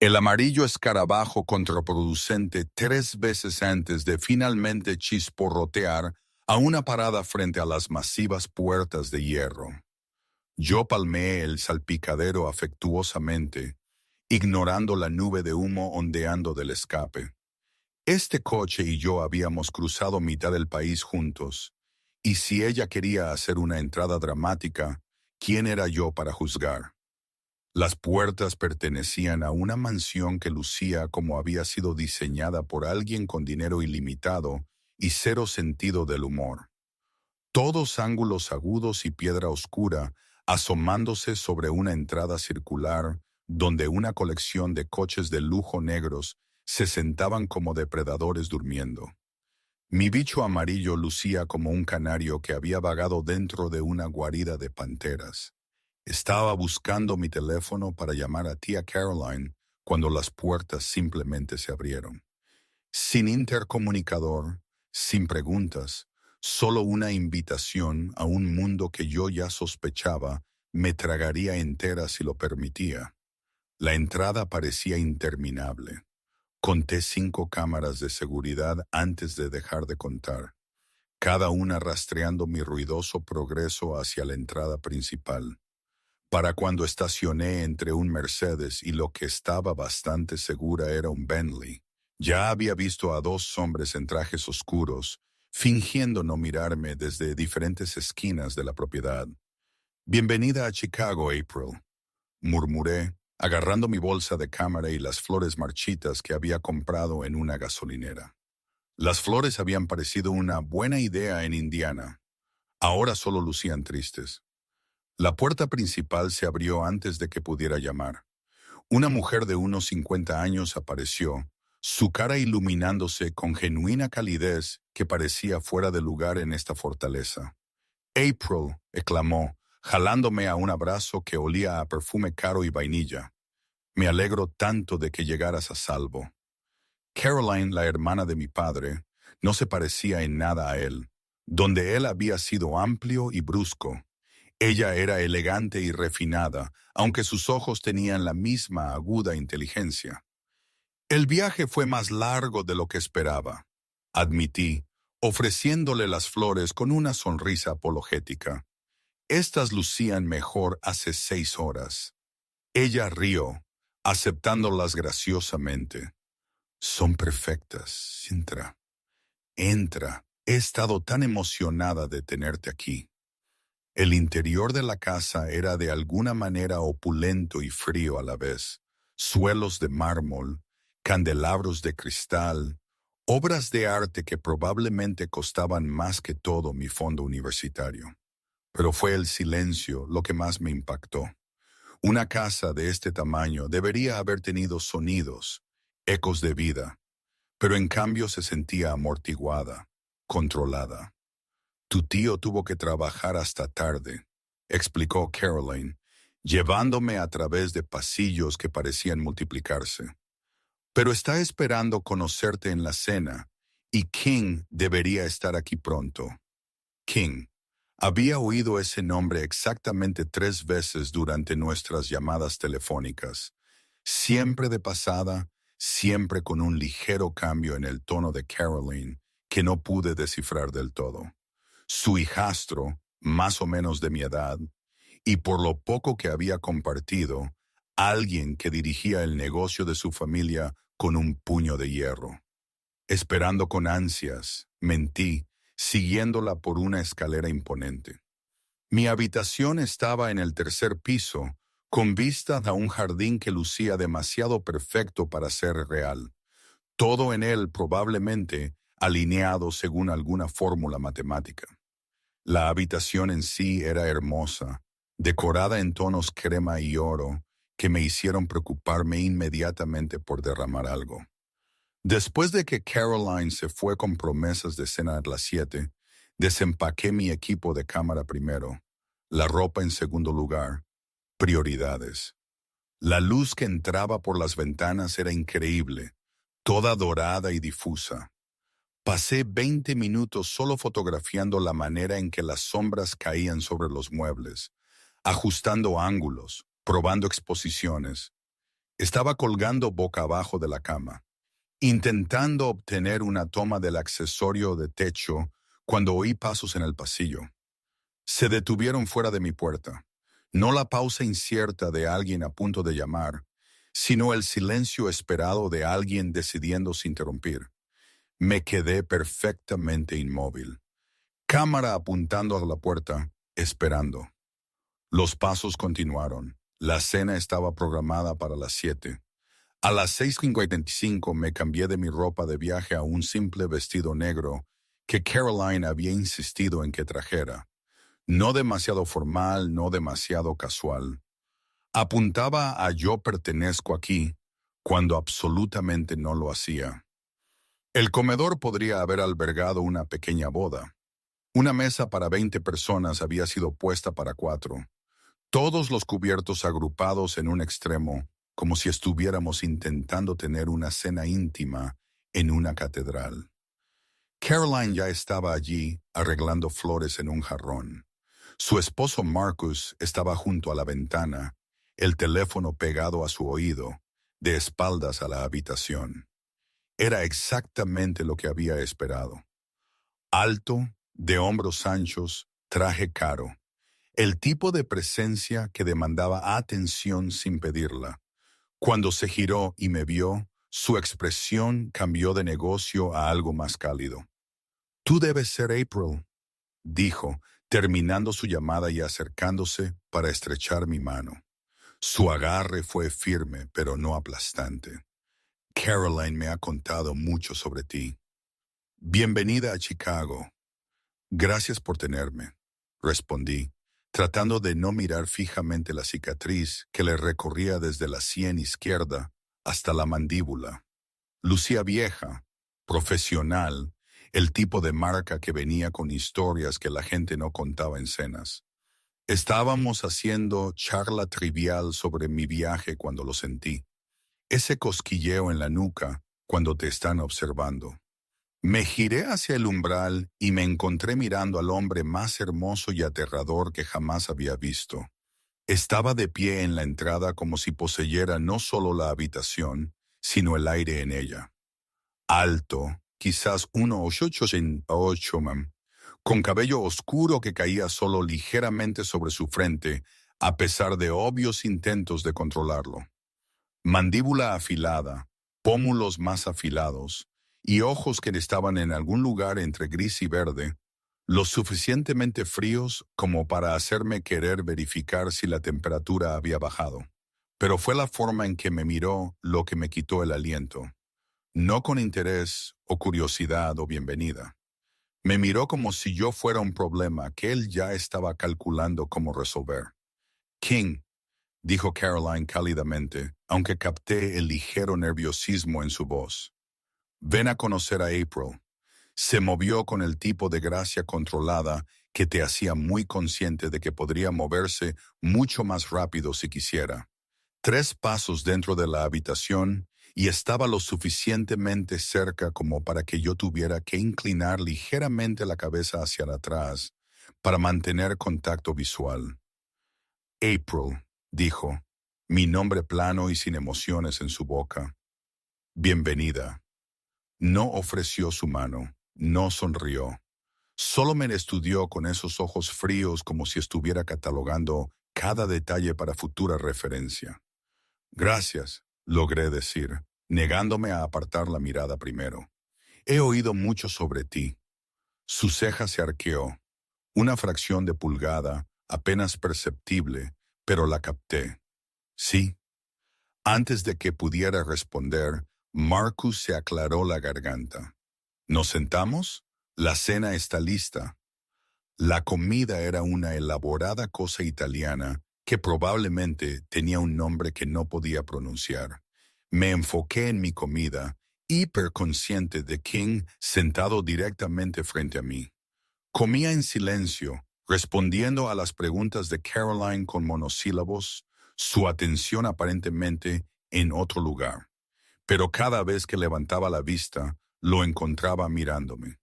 El amarillo escarabajo contraproducente 3 veces antes de finalmente chisporrotear a una parada frente a las masivas puertas de hierro. Yo palmeé el salpicadero afectuosamente, ignorando la nube de humo ondeando del escape. Este coche y yo habíamos cruzado mitad del país juntos, y si ella quería hacer una entrada dramática, ¿quién era yo para juzgar? Las puertas pertenecían a una mansión que lucía como había sido diseñada por alguien con dinero ilimitado y cero sentido del humor. Todos ángulos agudos y piedra oscura asomándose sobre una entrada circular donde una colección de coches de lujo negros se sentaban como depredadores durmiendo. Mi bicho amarillo lucía como un canario que había vagado dentro de una guarida de panteras. Estaba buscando mi teléfono para llamar a tía Caroline cuando las puertas simplemente se abrieron. Sin intercomunicador, sin preguntas, solo una invitación a un mundo que yo ya sospechaba me tragaría entera si lo permitía. La entrada parecía interminable. Conté 5 cámaras de seguridad antes de dejar de contar, cada una rastreando mi ruidoso progreso hacia la entrada principal. Para cuando estacioné entre un Mercedes y lo que estaba bastante segura era un Bentley, ya había visto a 2 hombres en trajes oscuros, fingiendo no mirarme desde diferentes esquinas de la propiedad. «Bienvenida a Chicago, April», murmuré, agarrando mi bolsa de cámara y las flores marchitas que había comprado en una gasolinera. Las flores habían parecido una buena idea en Indiana. Ahora solo lucían tristes. La puerta principal se abrió antes de que pudiera llamar. Una mujer de unos 50 años apareció, su cara iluminándose con genuina calidez que parecía fuera de lugar en esta fortaleza. «April», exclamó, jalándome a un abrazo que olía a perfume caro y vainilla. «Me alegro tanto de que llegaras a salvo». Caroline, la hermana de mi padre, no se parecía en nada a él. Donde él había sido amplio y brusco, ella era elegante y refinada, aunque sus ojos tenían la misma aguda inteligencia. «El viaje fue más largo de lo que esperaba», admití, ofreciéndole las flores con una sonrisa apologética. «Estas lucían mejor hace 6 horas». Ella rió, aceptándolas graciosamente. «Son perfectas, Cintra. Entra. He estado tan emocionada de tenerte aquí». El interior de la casa era de alguna manera opulento y frío a la vez. Suelos de mármol, candelabros de cristal, obras de arte que probablemente costaban más que todo mi fondo universitario. Pero fue el silencio lo que más me impactó. Una casa de este tamaño debería haber tenido sonidos, ecos de vida, pero en cambio se sentía amortiguada, controlada. «Tu tío tuvo que trabajar hasta tarde», explicó Caroline, llevándome a través de pasillos que parecían multiplicarse. «Pero está esperando conocerte en la cena, y King debería estar aquí pronto». King. Había oído ese nombre exactamente 3 veces durante nuestras llamadas telefónicas, siempre de pasada, siempre con un ligero cambio en el tono de Caroline que no pude descifrar del todo. Su hijastro, más o menos de mi edad, y por lo poco que había compartido, alguien que dirigía el negocio de su familia con un puño de hierro. Esperando con ansias, mentí, siguiéndola por una escalera imponente. Mi habitación estaba en el 3er piso, con vista a un jardín que lucía demasiado perfecto para ser real. Todo en él probablemente alineado según alguna fórmula matemática. La habitación en sí era hermosa, decorada en tonos crema y oro, que me hicieron preocuparme inmediatamente por derramar algo. Después de que Caroline se fue con promesas de cena a las 7, desempaqué mi equipo de cámara primero, la ropa en segundo lugar, prioridades. La luz que entraba por las ventanas era increíble, toda dorada y difusa. Pasé 20 minutos solo fotografiando la manera en que las sombras caían sobre los muebles, ajustando ángulos, probando exposiciones. Estaba colgando boca abajo de la cama, intentando obtener una toma del accesorio de techo cuando oí pasos en el pasillo. Se detuvieron fuera de mi puerta. No la pausa incierta de alguien a punto de llamar, sino el silencio esperado de alguien decidiéndose interrumpir. Me quedé perfectamente inmóvil, cámara apuntando a la puerta, esperando. Los pasos continuaron. La cena estaba programada para las 7. A las 6:45 me cambié de mi ropa de viaje a un simple vestido negro que Caroline había insistido en que trajera. No demasiado formal, no demasiado casual. Apuntaba a yo pertenezco aquí, cuando absolutamente no lo hacía. El comedor podría haber albergado una pequeña boda. Una mesa para 20 personas había sido puesta para 4. Todos los cubiertos agrupados en un extremo, como si estuviéramos intentando tener una cena íntima en una catedral. Caroline ya estaba allí, arreglando flores en un jarrón. Su esposo Marcus estaba junto a la ventana, el teléfono pegado a su oído, de espaldas a la habitación. Era exactamente lo que había esperado. Alto, de hombros anchos, traje caro. El tipo de presencia que demandaba atención sin pedirla. Cuando se giró y me vio, su expresión cambió de negocio a algo más cálido. «Tú debes ser April», dijo, terminando su llamada y acercándose para estrechar mi mano. Su agarre fue firme, pero no aplastante. «Caroline me ha contado mucho sobre ti. Bienvenida a Chicago». «Gracias por tenerme», respondí, tratando de no mirar fijamente la cicatriz que le recorría desde la sien izquierda hasta la mandíbula. Lucía vieja, profesional, el tipo de marca que venía con historias que la gente no contaba en cenas. Estábamos haciendo charla trivial sobre mi viaje cuando lo sentí. Ese cosquilleo en la nuca cuando te están observando. Me giré hacia el umbral y me encontré mirando al hombre más hermoso y aterrador que jamás había visto. Estaba de pie en la entrada como si poseyera no solo la habitación, sino el aire en ella. Alto, quizás 1,88, con cabello oscuro que caía solo ligeramente sobre su frente, a pesar de obvios intentos de controlarlo. Mandíbula afilada, pómulos más afilados, y ojos que estaban en algún lugar entre gris y verde, lo suficientemente fríos como para hacerme querer verificar si la temperatura había bajado. Pero fue la forma en que me miró lo que me quitó el aliento. No con interés o curiosidad o bienvenida. Me miró como si yo fuera un problema que él ya estaba calculando cómo resolver. «King», dijo Caroline cálidamente, aunque capté el ligero nerviosismo en su voz. «Ven a conocer a April». Se movió con el tipo de gracia controlada que te hacía muy consciente de que podría moverse mucho más rápido si quisiera. 3 pasos dentro de la habitación y estaba lo suficientemente cerca como para que yo tuviera que inclinar ligeramente la cabeza hacia atrás para mantener contacto visual. «April», dijo, mi nombre plano y sin emociones en su boca. «Bienvenida». No ofreció su mano, no sonrió. Solo me estudió con esos ojos fríos como si estuviera catalogando cada detalle para futura referencia. «Gracias», logré decir, negándome a apartar la mirada primero. «He oído mucho sobre ti». Su ceja se arqueó. Una fracción de pulgada, apenas perceptible, pero la capté. «Sí». Antes de que pudiera responder, Marcus se aclaró la garganta. «¿Nos sentamos? La cena está lista». La comida era una elaborada cosa italiana que probablemente tenía un nombre que no podía pronunciar. Me enfoqué en mi comida, hiperconsciente de King sentado directamente frente a mí. Comía en silencio, respondiendo a las preguntas de Caroline con monosílabos, su atención aparentemente en otro lugar. Pero cada vez que levantaba la vista, lo encontraba mirándome.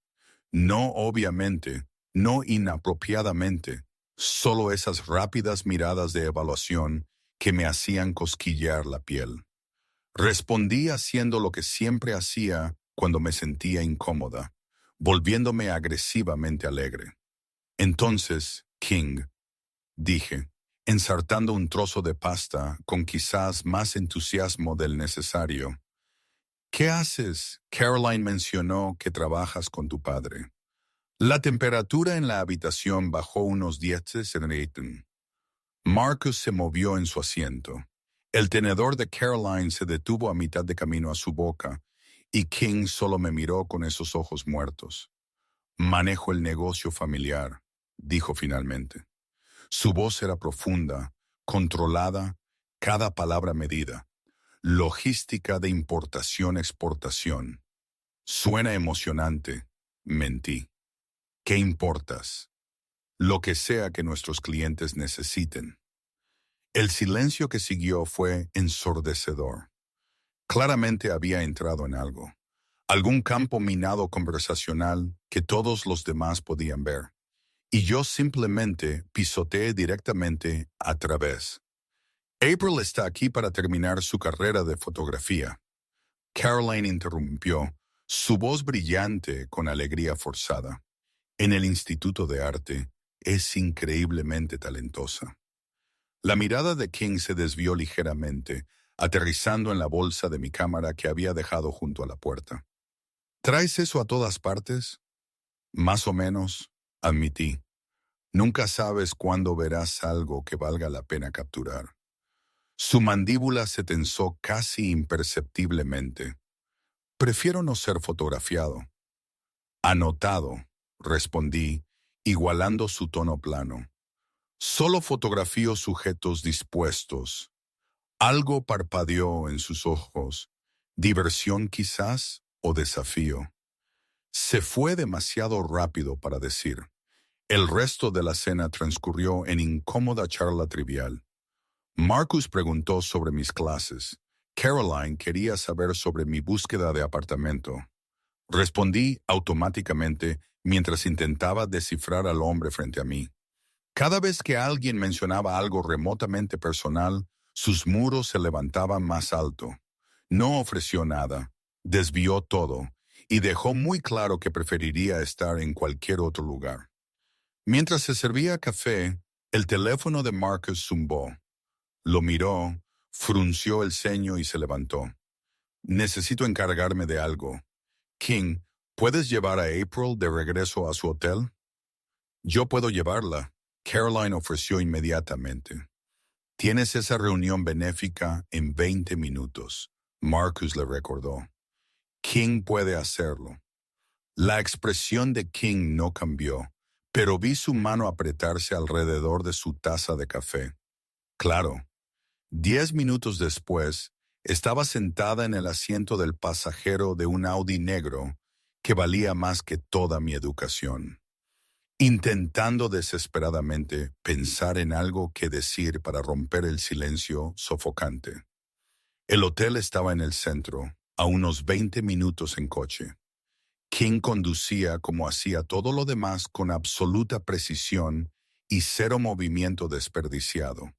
No obviamente, no inapropiadamente, solo esas rápidas miradas de evaluación que me hacían cosquillear la piel. Respondí haciendo lo que siempre hacía cuando me sentía incómoda, volviéndome agresivamente alegre. Entonces, King, dije, ensartando un trozo de pasta con quizás más entusiasmo del necesario. ¿Qué haces? Caroline mencionó que trabajas con tu padre. La temperatura en la habitación bajó unos 10 Fahrenheit. Marcus se movió en su asiento. El tenedor de Caroline se detuvo a mitad de camino a su boca, y King solo me miró con esos ojos muertos. Manejo el negocio familiar, dijo finalmente. Su voz era profunda, controlada, cada palabra medida. Logística de importación-exportación. Suena emocionante. Mentí. ¿Qué importas? Lo que sea que nuestros clientes necesiten. El silencio que siguió fue ensordecedor. Claramente había entrado en algo. Algún campo minado conversacional que todos los demás podían ver. Y yo simplemente pisoteé directamente a través. April está aquí para terminar su carrera de fotografía. Caroline interrumpió, su voz brillante con alegría forzada. En el Instituto de Arte es increíblemente talentosa. La mirada de King se desvió ligeramente, aterrizando en la bolsa de mi cámara que había dejado junto a la puerta. ¿Traes eso a todas partes? Más o menos, admití. Nunca sabes cuándo verás algo que valga la pena capturar. Su mandíbula se tensó casi imperceptiblemente. Prefiero no ser fotografiado. Anotado, respondí, igualando su tono plano. Solo fotografío sujetos dispuestos. Algo parpadeó en sus ojos. ¿Diversión quizás o desafío? Se fue demasiado rápido para decir. El resto de la cena transcurrió en incómoda charla trivial. Marcus preguntó sobre mis clases. Caroline quería saber sobre mi búsqueda de apartamento. Respondí automáticamente mientras intentaba descifrar al hombre frente a mí. Cada vez que alguien mencionaba algo remotamente personal, sus muros se levantaban más alto. No ofreció nada, desvió todo, y dejó muy claro que preferiría estar en cualquier otro lugar. Mientras se servía café, el teléfono de Marcus zumbó. Lo miró, frunció el ceño y se levantó. Necesito encargarme de algo. King, ¿puedes llevar a April de regreso a su hotel? Yo puedo llevarla, Caroline ofreció inmediatamente. Tienes esa reunión benéfica en 20 minutos, Marcus le recordó. King puede hacerlo. La expresión de King no cambió, pero vi su mano apretarse alrededor de su taza de café. Claro. 10 minutos después, estaba sentada en el asiento del pasajero de un Audi negro que valía más que toda mi educación, intentando desesperadamente pensar en algo que decir para romper el silencio sofocante. El hotel estaba en el centro, a unos 20 minutos en coche. King conducía como hacía todo lo demás con absoluta precisión y cero movimiento desperdiciado.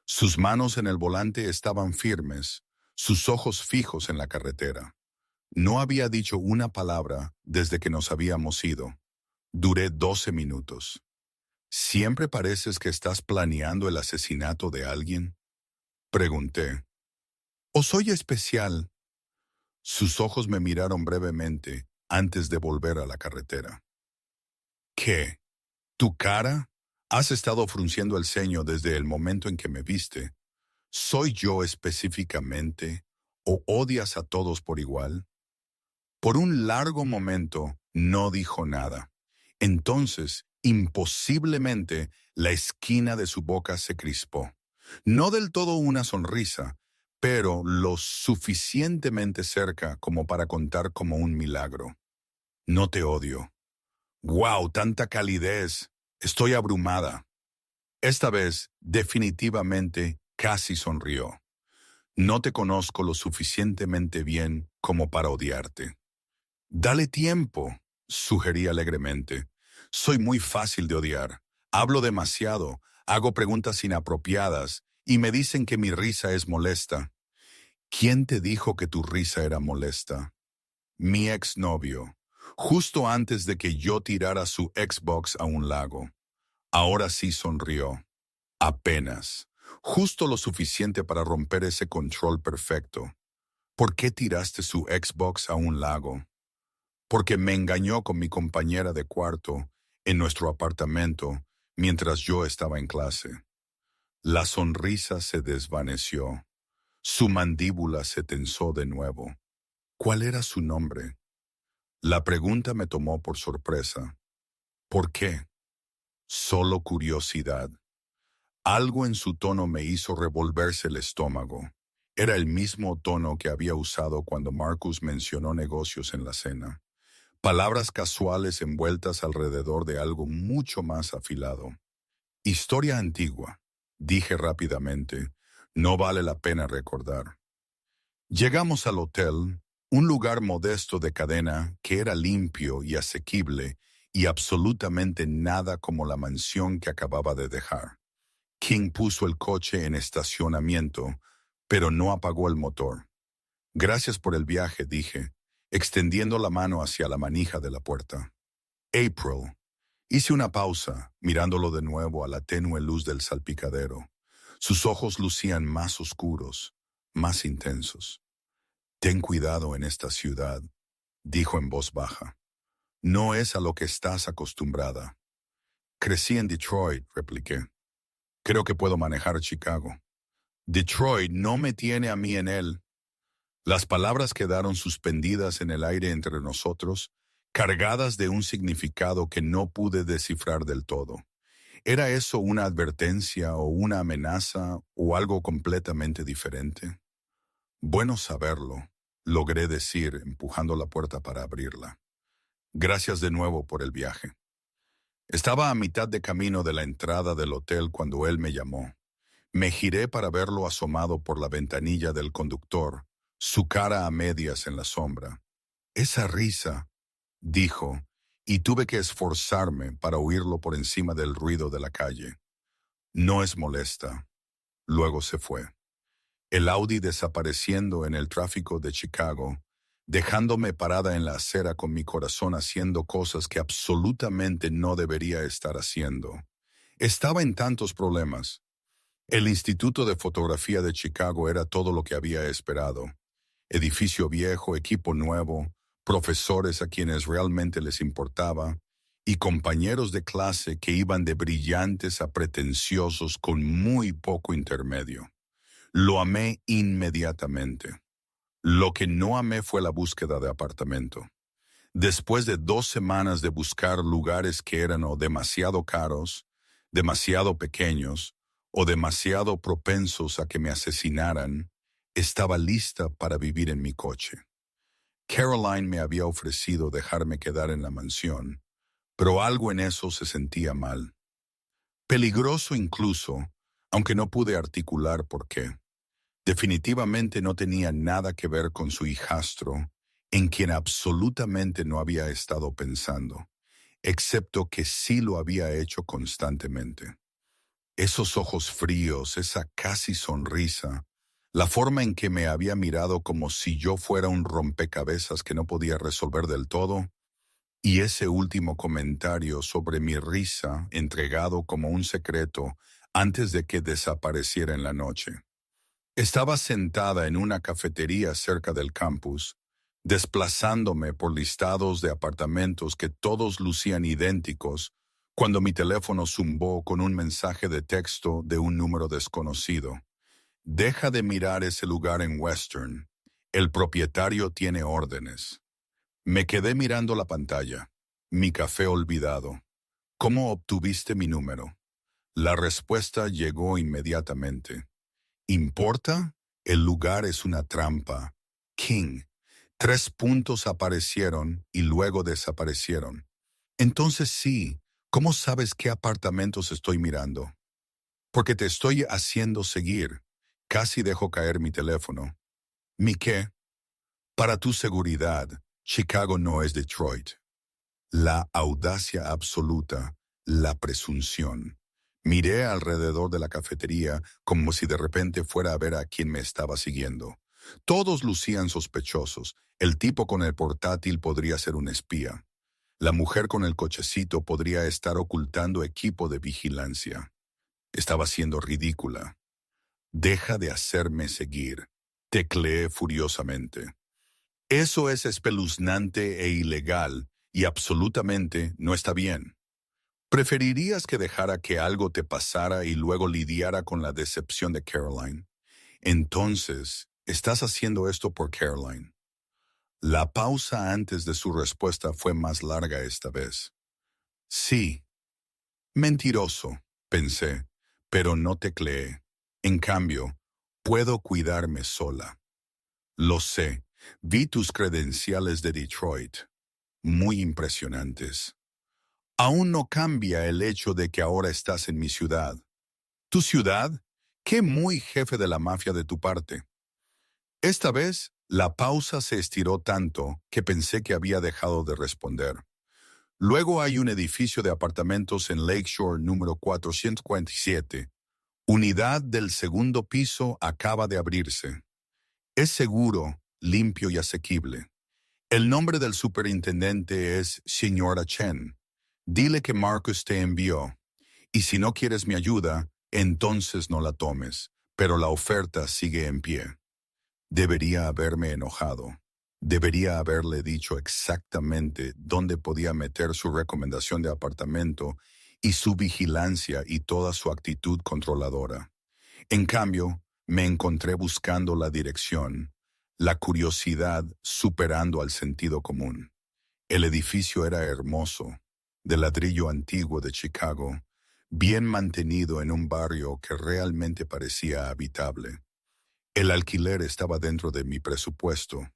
Sus manos en el volante estaban firmes, sus ojos fijos en la carretera. No había dicho una palabra desde que nos habíamos ido. Duré 12 minutos. ¿Siempre pareces que estás planeando el asesinato de alguien? Pregunté. ¿O soy especial? Sus ojos me miraron brevemente antes de volver a la carretera. ¿Qué? ¿Tu cara? Has estado frunciendo el ceño desde el momento en que me viste. ¿Soy yo específicamente o odias a todos por igual? Por un largo momento no dijo nada. Entonces, imposiblemente, la esquina de su boca se crispó. No del todo una sonrisa, pero lo suficientemente cerca como para contar como un milagro. No te odio. ¡Wow! Tanta calidez. Estoy abrumada. Esta vez, definitivamente, casi sonrió. No te conozco lo suficientemente bien como para odiarte. Dale tiempo, sugerí alegremente. Soy muy fácil de odiar. Hablo demasiado, hago preguntas inapropiadas y me dicen que mi risa es molesta. ¿Quién te dijo que tu risa era molesta? Mi exnovio, justo antes de que yo tirara su Xbox a un lago. Ahora sí sonrió. Apenas. Justo lo suficiente para romper ese control perfecto. ¿Por qué tiraste su Xbox a un lago? Porque me engañó con mi compañera de cuarto en nuestro apartamento mientras yo estaba en clase. La sonrisa se desvaneció. Su mandíbula se tensó de nuevo. ¿Cuál era su nombre? La pregunta me tomó por sorpresa. ¿Por qué? Solo curiosidad. Algo en su tono me hizo revolverse el estómago. Era el mismo tono que había usado cuando Marcus mencionó negocios en la cena. Palabras casuales envueltas alrededor de algo mucho más afilado. Historia antigua, dije rápidamente. No vale la pena recordar. Llegamos al hotel, un lugar modesto de cadena que era limpio y asequible y absolutamente nada como la mansión que acababa de dejar. King puso el coche en estacionamiento, pero no apagó el motor. Gracias por el viaje, dije, extendiendo la mano hacia la manija de la puerta. April. Hice una pausa, mirándolo de nuevo a la tenue luz del salpicadero. Sus ojos lucían más oscuros, más intensos. Ten cuidado en esta ciudad, dijo en voz baja. No es a lo que estás acostumbrada. Crecí en Detroit, repliqué. Creo que puedo manejar Chicago. Detroit no me tiene a mí en él. Las palabras quedaron suspendidas en el aire entre nosotros, cargadas de un significado que no pude descifrar del todo. ¿Era eso una advertencia o una amenaza o algo completamente diferente? Bueno saberlo, logré decir, empujando la puerta para abrirla. Gracias de nuevo por el viaje. Estaba a mitad de camino de la entrada del hotel cuando él me llamó. Me giré para verlo asomado por la ventanilla del conductor, su cara a medias en la sombra. Esa risa, dijo, y tuve que esforzarme para oírlo por encima del ruido de la calle. No es molesta. Luego se fue. El Audi desapareciendo en el tráfico de Chicago, dejándome parada en la acera con mi corazón haciendo cosas que absolutamente no debería estar haciendo. Estaba en tantos problemas. El Instituto de Fotografía de Chicago era todo lo que había esperado. Edificio viejo, equipo nuevo, profesores a quienes realmente les importaba, y compañeros de clase que iban de brillantes a pretenciosos con muy poco intermedio. Lo amé inmediatamente. Lo que no amé fue la búsqueda de apartamento. Después de 2 semanas de buscar lugares que eran o demasiado caros, demasiado pequeños o demasiado propensos a que me asesinaran, estaba lista para vivir en mi coche. Caroline me había ofrecido dejarme quedar en la mansión, pero algo en eso se sentía mal. Peligroso incluso, aunque no pude articular por qué. Definitivamente no tenía nada que ver con su hijastro, en quien absolutamente no había estado pensando, excepto que sí lo había hecho constantemente. Esos ojos fríos, esa casi sonrisa, la forma en que me había mirado como si yo fuera un rompecabezas que no podía resolver del todo, y ese último comentario sobre mi risa entregado como un secreto antes de que desapareciera en la noche. Estaba sentada en una cafetería cerca del campus, desplazándome por listados de apartamentos que todos lucían idénticos, cuando mi teléfono zumbó con un mensaje de texto de un número desconocido. Deja de mirar ese lugar en Western. El propietario tiene órdenes. Me quedé mirando la pantalla. Mi café olvidado. ¿Cómo obtuviste mi número? La respuesta llegó inmediatamente. ¿Importa? El lugar es una trampa. King. 3 puntos aparecieron y luego desaparecieron. Entonces sí, ¿cómo sabes qué apartamentos estoy mirando? Porque te estoy haciendo seguir. Casi dejo caer mi teléfono. ¿Mi qué? Para tu seguridad, Chicago no es Detroit. La audacia absoluta, la presunción. Miré alrededor de la cafetería como si de repente fuera a ver a quien me estaba siguiendo. Todos lucían sospechosos. El tipo con el portátil podría ser un espía. La mujer con el cochecito podría estar ocultando equipo de vigilancia. Estaba siendo ridícula. Deja de hacerme seguir, tecleé furiosamente. Eso es espeluznante e ilegal y absolutamente no está bien. ¿Preferirías que dejara que algo te pasara y luego lidiara con la decepción de Caroline? Entonces, estás haciendo esto por Caroline. La pausa antes de su respuesta fue más larga esta vez. Sí. Mentiroso, pensé, pero no tecleé. En cambio, puedo cuidarme sola. Lo sé, vi tus credenciales de Detroit. Muy impresionantes. Aún no cambia el hecho de que ahora estás en mi ciudad. ¿Tu ciudad? Qué muy jefe de la mafia de tu parte. Esta vez, la pausa se estiró tanto que pensé que había dejado de responder. Luego hay un edificio de apartamentos en Lakeshore número 447. Unidad del segundo piso acaba de abrirse. Es seguro, limpio y asequible. El nombre del superintendente es Señora Chen. Dile que Marcus te envió. Y si no quieres mi ayuda, entonces no la tomes. Pero la oferta sigue en pie. Debería haberme enojado. Debería haberle dicho exactamente dónde podía meter su recomendación de apartamento y su vigilancia y toda su actitud controladora. En cambio, me encontré buscando la dirección, la curiosidad superando al sentido común. El edificio era hermoso, de ladrillo antiguo de Chicago, bien mantenido en un barrio que realmente parecía habitable. El alquiler estaba dentro de mi presupuesto,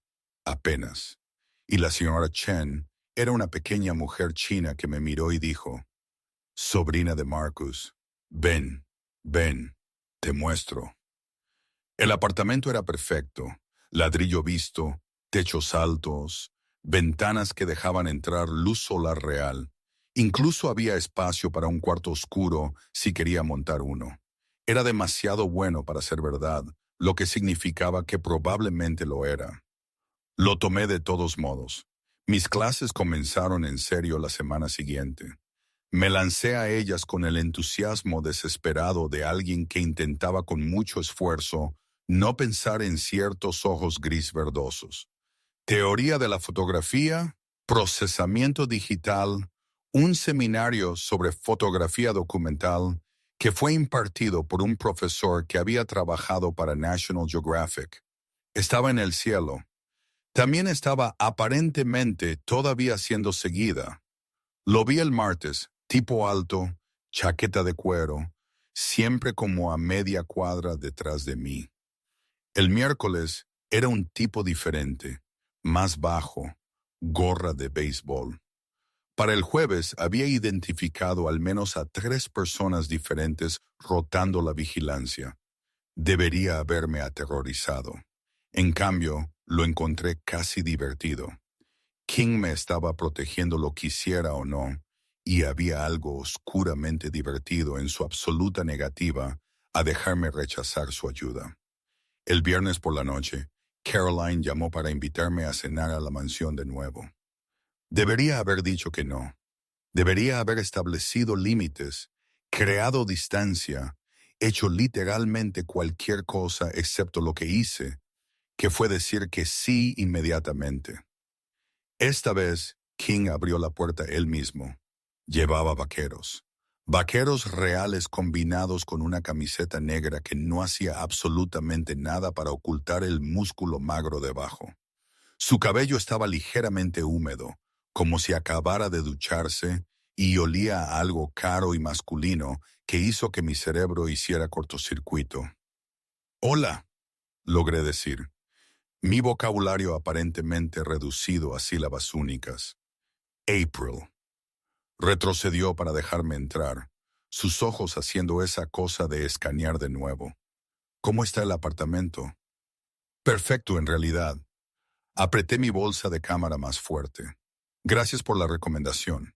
apenas. Y la señora Chen era una pequeña mujer china que me miró y dijo, «Sobrina de Marcus, ven, ven, te muestro». El apartamento era perfecto, ladrillo visto, techos altos, ventanas que dejaban entrar luz solar real. Incluso había espacio para un cuarto oscuro si quería montar uno. Era demasiado bueno para ser verdad, lo que significaba que probablemente lo era. Lo tomé de todos modos. Mis clases comenzaron en serio la semana siguiente. Me lancé a ellas con el entusiasmo desesperado de alguien que intentaba con mucho esfuerzo no pensar en ciertos ojos gris verdosos. Teoría de la fotografía, procesamiento digital, un seminario sobre fotografía documental que fue impartido por un profesor que había trabajado para National Geographic. Estaba en el cielo. También estaba aparentemente todavía siendo seguida. Lo vi el martes, tipo alto, chaqueta de cuero, siempre como a media cuadra detrás de mí. El miércoles era un tipo diferente, más bajo, gorra de béisbol. Para el jueves había identificado al menos a 3 personas diferentes rotando la vigilancia. Debería haberme aterrorizado. En cambio, lo encontré casi divertido. King me estaba protegiendo lo quisiera o no, y había algo oscuramente divertido en su absoluta negativa a dejarme rechazar su ayuda. El viernes por la noche, Caroline llamó para invitarme a cenar a la mansión de nuevo. Debería haber dicho que no. Debería haber establecido límites, creado distancia, hecho literalmente cualquier cosa excepto lo que hice, que fue decir que sí inmediatamente. Esta vez, King abrió la puerta él mismo. Llevaba vaqueros. Vaqueros reales combinados con una camiseta negra que no hacía absolutamente nada para ocultar el músculo magro debajo. Su cabello estaba ligeramente húmedo, como si acabara de ducharse, y olía a algo caro y masculino que hizo que mi cerebro hiciera cortocircuito. «Hola», logré decir. Mi vocabulario aparentemente reducido a sílabas únicas. «April». Retrocedió para dejarme entrar, sus ojos haciendo esa cosa de escanear de nuevo. «¿Cómo está el apartamento?» «Perfecto, en realidad». Apreté mi bolsa de cámara más fuerte. «Gracias por la recomendación».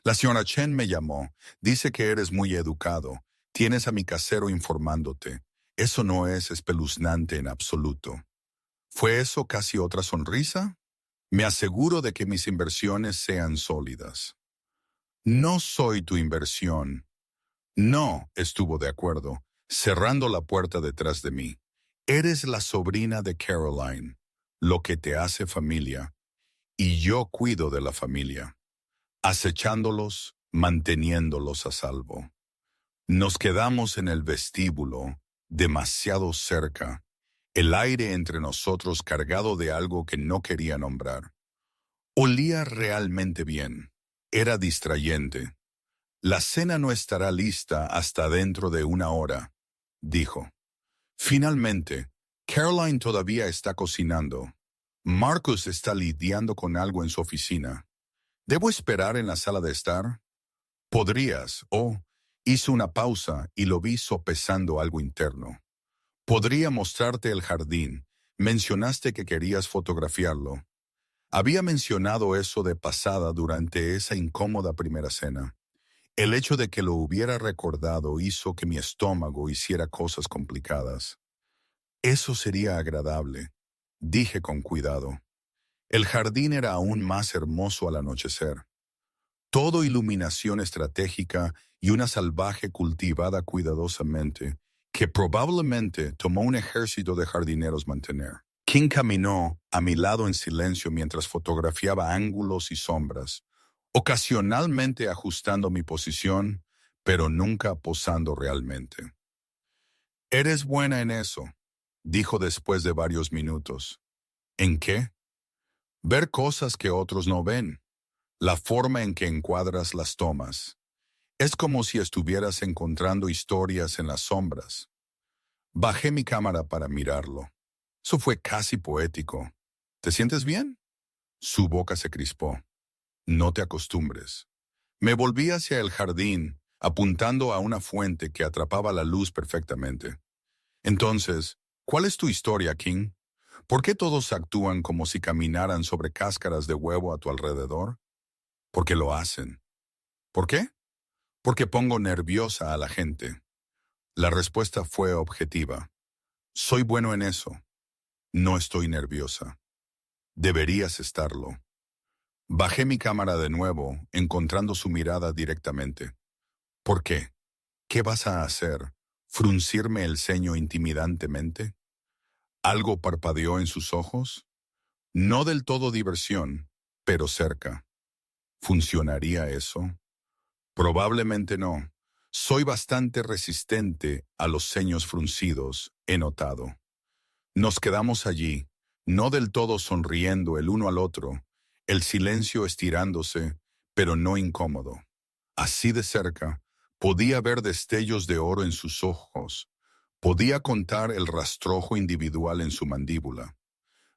«La señora Chen me llamó. Dice que eres muy educado. Tienes a mi casero informándote. Eso no es espeluznante en absoluto». ¿Fue eso casi otra sonrisa? Me aseguro de que mis inversiones sean sólidas. No soy tu inversión. No, estuvo de acuerdo, cerrando la puerta detrás de mí. Eres la sobrina de Caroline, lo que te hace familia, y yo cuido de la familia, acechándolos, manteniéndolos a salvo. Nos quedamos en el vestíbulo, demasiado cerca, el aire entre nosotros cargado de algo que no quería nombrar. Olía realmente bien. Era distrayente. La cena no estará lista hasta dentro de 1 hora, dijo. Finalmente, Caroline todavía está cocinando. Marcus está lidiando con algo en su oficina. ¿Debo esperar en la sala de estar? Podrías, hizo una pausa y lo vi sopesando algo interno. Podría mostrarte el jardín. Mencionaste que querías fotografiarlo. Había mencionado eso de pasada durante esa incómoda primera cena. El hecho de que lo hubiera recordado hizo que mi estómago hiciera cosas complicadas. Eso sería agradable, dije con cuidado. El jardín era aún más hermoso al anochecer. Todo iluminación estratégica y una salvaje cultivada cuidadosamente, que probablemente tomó un ejército de jardineros mantener. King caminó a mi lado en silencio mientras fotografiaba ángulos y sombras, ocasionalmente ajustando mi posición, pero nunca posando realmente. «Eres buena en eso», dijo después de varios minutos. «¿En qué?» «Ver cosas que otros no ven. La forma en que encuadras las tomas. Es como si estuvieras encontrando historias en las sombras». Bajé mi cámara para mirarlo. Eso fue casi poético. «¿Te sientes bien?» Su boca se crispó. «No te acostumbres». Me volví hacia el jardín, apuntando a una fuente que atrapaba la luz perfectamente. «Entonces, ¿cuál es tu historia, King? ¿Por qué todos actúan como si caminaran sobre cáscaras de huevo a tu alrededor?» «Porque lo hacen». «¿Por qué?» «Porque pongo nerviosa a la gente». La respuesta fue objetiva. «Soy bueno en eso. No estoy nerviosa. Deberías estarlo». Bajé mi cámara de nuevo, encontrando su mirada directamente. «¿Por qué? ¿Qué vas a hacer? ¿Fruncirme el ceño intimidantemente?» Algo parpadeó en sus ojos. No del todo diversión, pero cerca. ¿Funcionaría eso? Probablemente no. Soy bastante resistente a los ceños fruncidos, he notado. Nos quedamos allí, no del todo sonriendo el uno al otro, el silencio estirándose, pero no incómodo. Así de cerca, podía ver destellos de oro en sus ojos, podía contar el rastrojo individual en su mandíbula.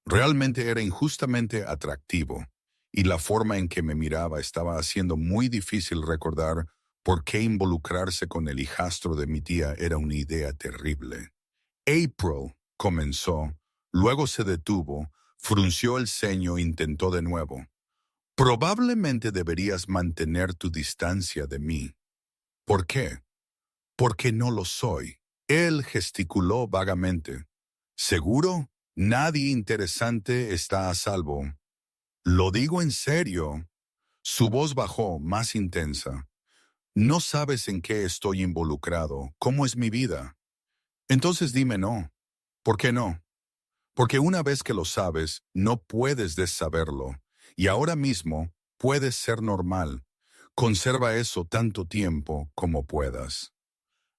Realmente era injustamente atractivo, y la forma en que me miraba estaba haciendo muy difícil recordar por qué involucrarse con el hijastro de mi tía era una idea terrible. «April», comenzó, luego se detuvo, frunció el ceño e intentó de nuevo. «Probablemente deberías mantener tu distancia de mí». «¿Por qué?» «Porque no lo soy». Él gesticuló vagamente. «¿Seguro? Nadie interesante está a salvo». «Lo digo en serio». Su voz bajó, más intensa. «No sabes en qué estoy involucrado, cómo es mi vida. Entonces dime no». «¿Por qué no?» «Porque una vez que lo sabes, no puedes desaberlo. Y ahora mismo puedes ser normal. Conserva eso tanto tiempo como puedas».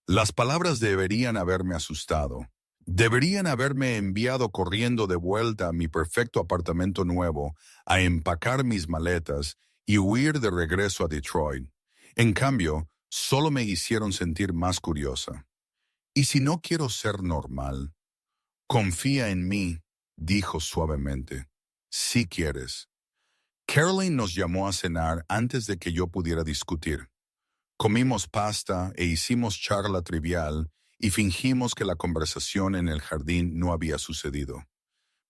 Las palabras deberían haberme asustado. Deberían haberme enviado corriendo de vuelta a mi perfecto apartamento nuevo, a empacar mis maletas y huir de regreso a Detroit. En cambio, solo me hicieron sentir más curiosa. «¿Y si no quiero ser normal?» «Confía en mí», dijo suavemente. «Si quieres». Caroline nos llamó a cenar antes de que yo pudiera discutir. Comimos pasta e hicimos charla trivial y fingimos que la conversación en el jardín no había sucedido.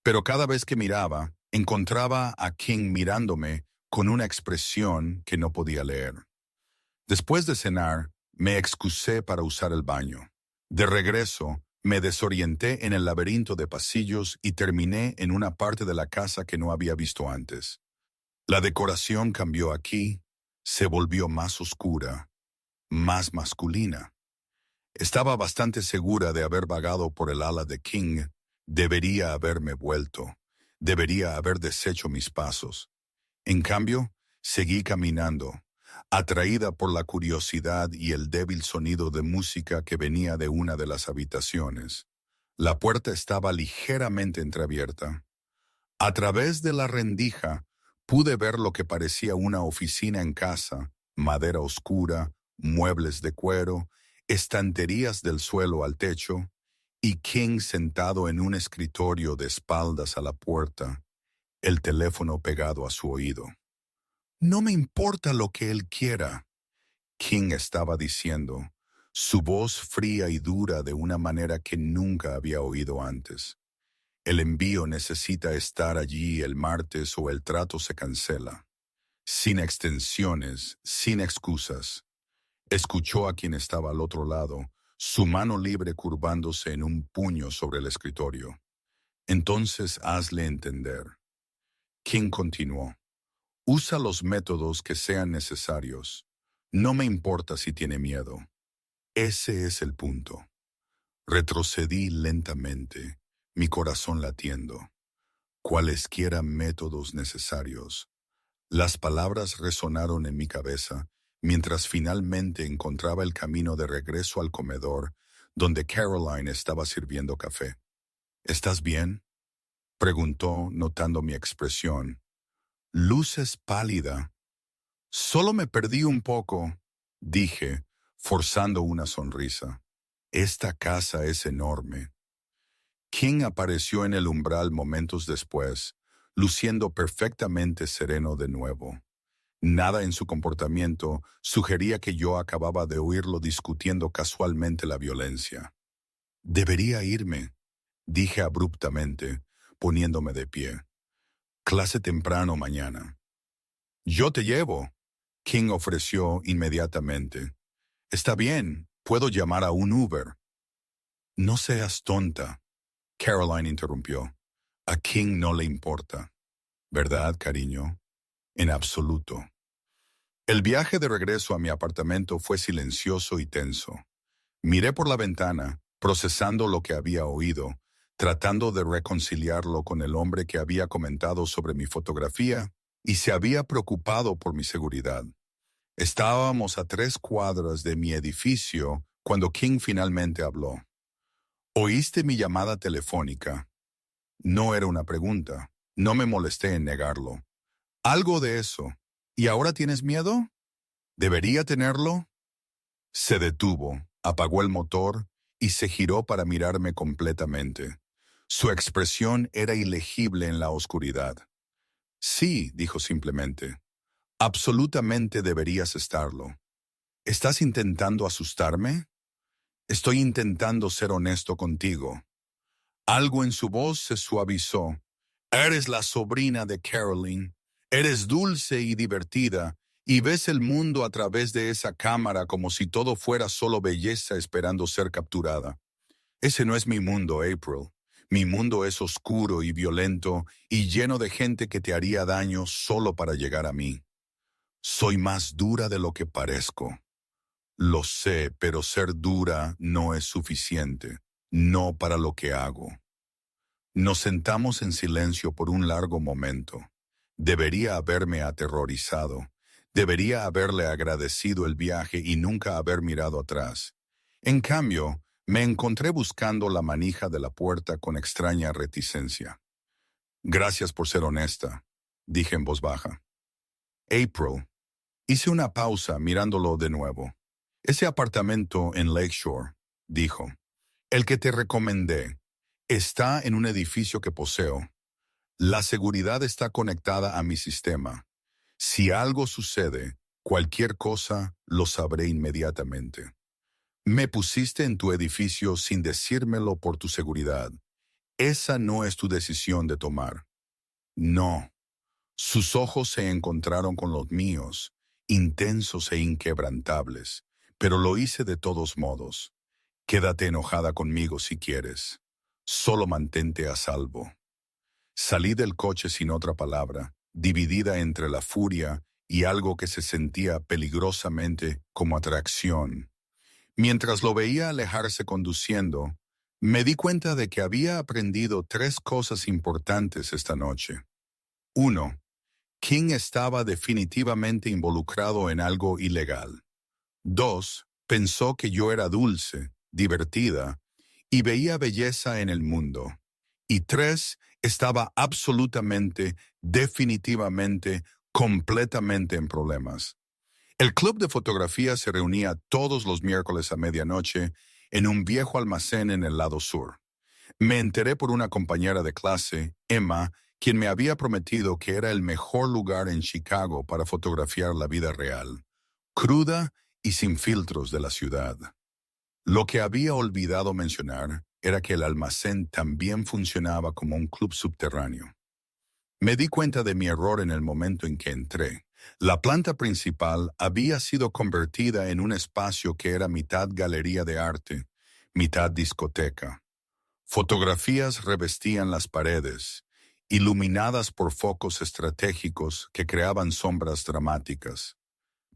Pero cada vez que miraba, encontraba a King mirándome con una expresión que no podía leer. Después de cenar, me excusé para usar el baño. De regreso, Me desorienté en el laberinto de pasillos y terminé en una parte de la casa que no había visto antes. La decoración cambió aquí, se volvió más oscura, más masculina. Estaba bastante segura de haber vagado por el ala de King. Debería haberme vuelto. Debería haber deshecho mis pasos. En cambio, seguí caminando, atraída por la curiosidad y el débil sonido de música que venía de una de las habitaciones. La puerta estaba ligeramente entreabierta. A través de la rendija pude ver lo que parecía una oficina en casa, madera oscura, muebles de cuero, estanterías del suelo al techo, y King sentado en un escritorio de espaldas a la puerta, el teléfono pegado a su oído. No me importa lo que él quiera, King estaba diciendo, su voz fría y dura de una manera que nunca había oído antes. El envío necesita estar allí el martes o el trato se cancela. Sin extensiones, sin excusas. Escuchó a quien estaba al otro lado, su mano libre curvándose en un puño sobre el escritorio. Entonces hazle entender. King continuó. Usa los métodos que sean necesarios. No me importa si tiene miedo. Ese es el punto. Retrocedí lentamente, mi corazón latiendo. Cualesquiera métodos necesarios. Las palabras resonaron en mi cabeza mientras finalmente encontraba el camino de regreso al comedor donde Caroline estaba sirviendo café. ¿Estás bien?, preguntó, notando mi expresión. Luces pálida. Solo me perdí un poco, dije, forzando una sonrisa. Esta casa es enorme. King apareció en el umbral momentos después, luciendo perfectamente sereno de nuevo. Nada en su comportamiento sugería que yo acababa de oírlo discutiendo casualmente la violencia. Debería irme, dije abruptamente, poniéndome de pie. Clase temprano mañana. Yo te llevo, King ofreció inmediatamente. Está bien, puedo llamar a un Uber. No seas tonta, Caroline interrumpió. A King no le importa. ¿Verdad, cariño? En absoluto. El viaje de regreso a mi apartamento fue silencioso y tenso. Miré por la ventana, procesando lo que había oído, tratando de reconciliarlo con el hombre que había comentado sobre mi fotografía y se había preocupado por mi seguridad. Estábamos a 3 cuadras de mi edificio cuando King finalmente habló. ¿Oíste mi llamada telefónica? No era una pregunta. No me molesté en negarlo. Algo de eso. ¿Y ahora tienes miedo? ¿Debería tenerlo? Se detuvo, apagó el motor y se giró para mirarme completamente. Su expresión era ilegible en la oscuridad. Sí, dijo simplemente. Absolutamente deberías estarlo. ¿Estás intentando asustarme? Estoy intentando ser honesto contigo. Algo en su voz se suavizó. Eres la sobrina de Caroline. Eres dulce y divertida, y ves el mundo a través de esa cámara como si todo fuera solo belleza esperando ser capturada. Ese no es mi mundo, April. Mi mundo es oscuro y violento y lleno de gente que te haría daño solo para llegar a mí. Soy más dura de lo que parezco. Lo sé, pero ser dura no es suficiente. No para lo que hago. Nos sentamos en silencio por un largo momento. Debería haberme aterrorizado. Debería haberle agradecido el viaje y nunca haber mirado atrás. En cambio, me encontré buscando la manija de la puerta con extraña reticencia. Gracias por ser honesta, dije en voz baja. April. Hice una pausa mirándolo de nuevo. Ese apartamento en Lakeshore, dijo. El que te recomendé. Está en un edificio que poseo. La seguridad está conectada a mi sistema. Si algo sucede, cualquier cosa, lo sabré inmediatamente. Me pusiste en tu edificio sin decírmelo por tu seguridad. Esa no es tu decisión de tomar. No. Sus ojos se encontraron con los míos, intensos e inquebrantables, pero lo hice de todos modos. Quédate enojada conmigo si quieres. Solo mantente a salvo. Salí del coche sin otra palabra, dividida entre la furia y algo que se sentía peligrosamente como atracción. Mientras lo veía alejarse conduciendo, me di cuenta de que había aprendido tres cosas importantes esta noche. Uno, King estaba definitivamente involucrado en algo ilegal. Dos, pensó que yo era dulce, divertida, y veía belleza en el mundo. Y tres, estaba absolutamente, definitivamente, completamente en problemas. El club de fotografía se reunía todos los miércoles a medianoche en un viejo almacén en el lado sur. Me enteré por una compañera de clase, Emma, quien me había prometido que era el mejor lugar en Chicago para fotografiar la vida real, cruda y sin filtros de la ciudad. Lo que había olvidado mencionar era que el almacén también funcionaba como un club subterráneo. Me di cuenta de mi error en el momento en que entré. La planta principal había sido convertida en un espacio que era mitad galería de arte, mitad discoteca. Fotografías revestían las paredes, iluminadas por focos estratégicos que creaban sombras dramáticas.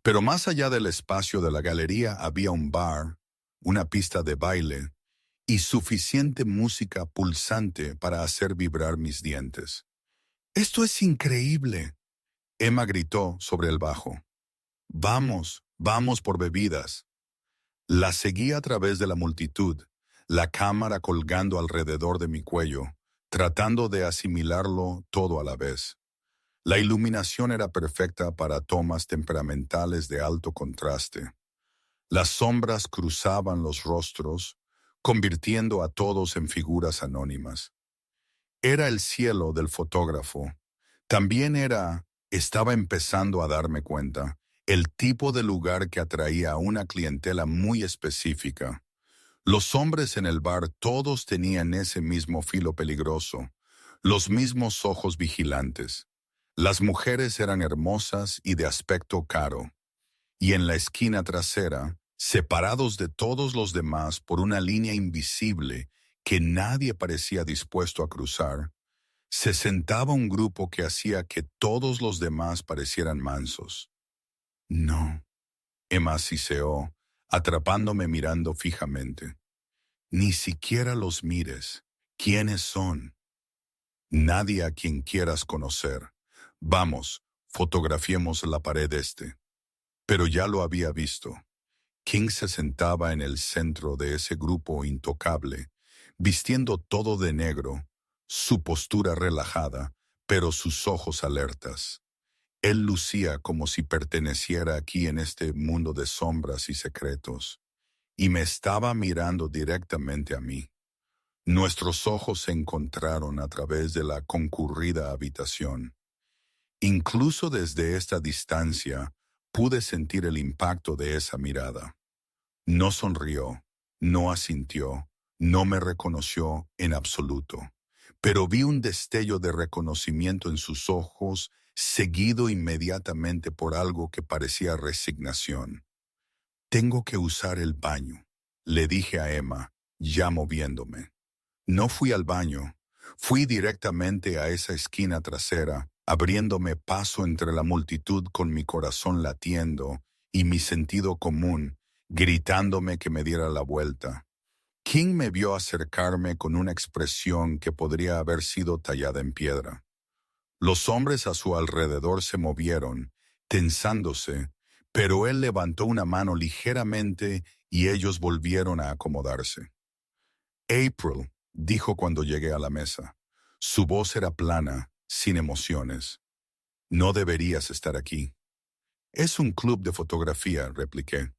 Pero más allá del espacio de la galería había un bar, una pista de baile y suficiente música pulsante para hacer vibrar mis dientes. «¡Esto es increíble!», Emma gritó sobre el bajo. «Vamos, vamos por bebidas». La seguí a través de la multitud, la cámara colgando alrededor de mi cuello, tratando de asimilarlo todo a la vez. La iluminación era perfecta para tomas temperamentales de alto contraste. Las sombras cruzaban los rostros, convirtiendo a todos en figuras anónimas. Era el cielo del fotógrafo. También estaba empezando a darme cuenta, el tipo de lugar que atraía a una clientela muy específica. Los hombres en el bar todos tenían ese mismo filo peligroso, los mismos ojos vigilantes. Las mujeres eran hermosas y de aspecto caro. Y en la esquina trasera, separados de todos los demás por una línea invisible que nadie parecía dispuesto a cruzar, se sentaba un grupo que hacía que todos los demás parecieran mansos. «No», Emma siseó, atrapándome mirando fijamente. «Ni siquiera los mires. ¿Quiénes son?» «Nadie a quien quieras conocer. Vamos, fotografiemos la pared este». Pero ya lo había visto. King se sentaba en el centro de ese grupo intocable, vistiendo todo de negro, su postura relajada, pero sus ojos alertas. Él lucía como si perteneciera aquí en este mundo de sombras y secretos, y me estaba mirando directamente a mí. Nuestros ojos se encontraron a través de la concurrida habitación. Incluso desde esta distancia, pude sentir el impacto de esa mirada. No sonrió, no asintió, no me reconoció en absoluto, pero vi un destello de reconocimiento en sus ojos, seguido inmediatamente por algo que parecía resignación. «Tengo que usar el baño», le dije a Emma, ya moviéndome. No fui al baño, fui directamente a esa esquina trasera, abriéndome paso entre la multitud con mi corazón latiendo y mi sentido común, gritándome que me diera la vuelta. King me vio acercarme con una expresión que podría haber sido tallada en piedra. Los hombres a su alrededor se movieron, tensándose, pero él levantó una mano ligeramente y ellos volvieron a acomodarse. «April», dijo cuando llegué a la mesa. Su voz era plana, sin emociones. «No deberías estar aquí». «Es un club de fotografía», repliqué.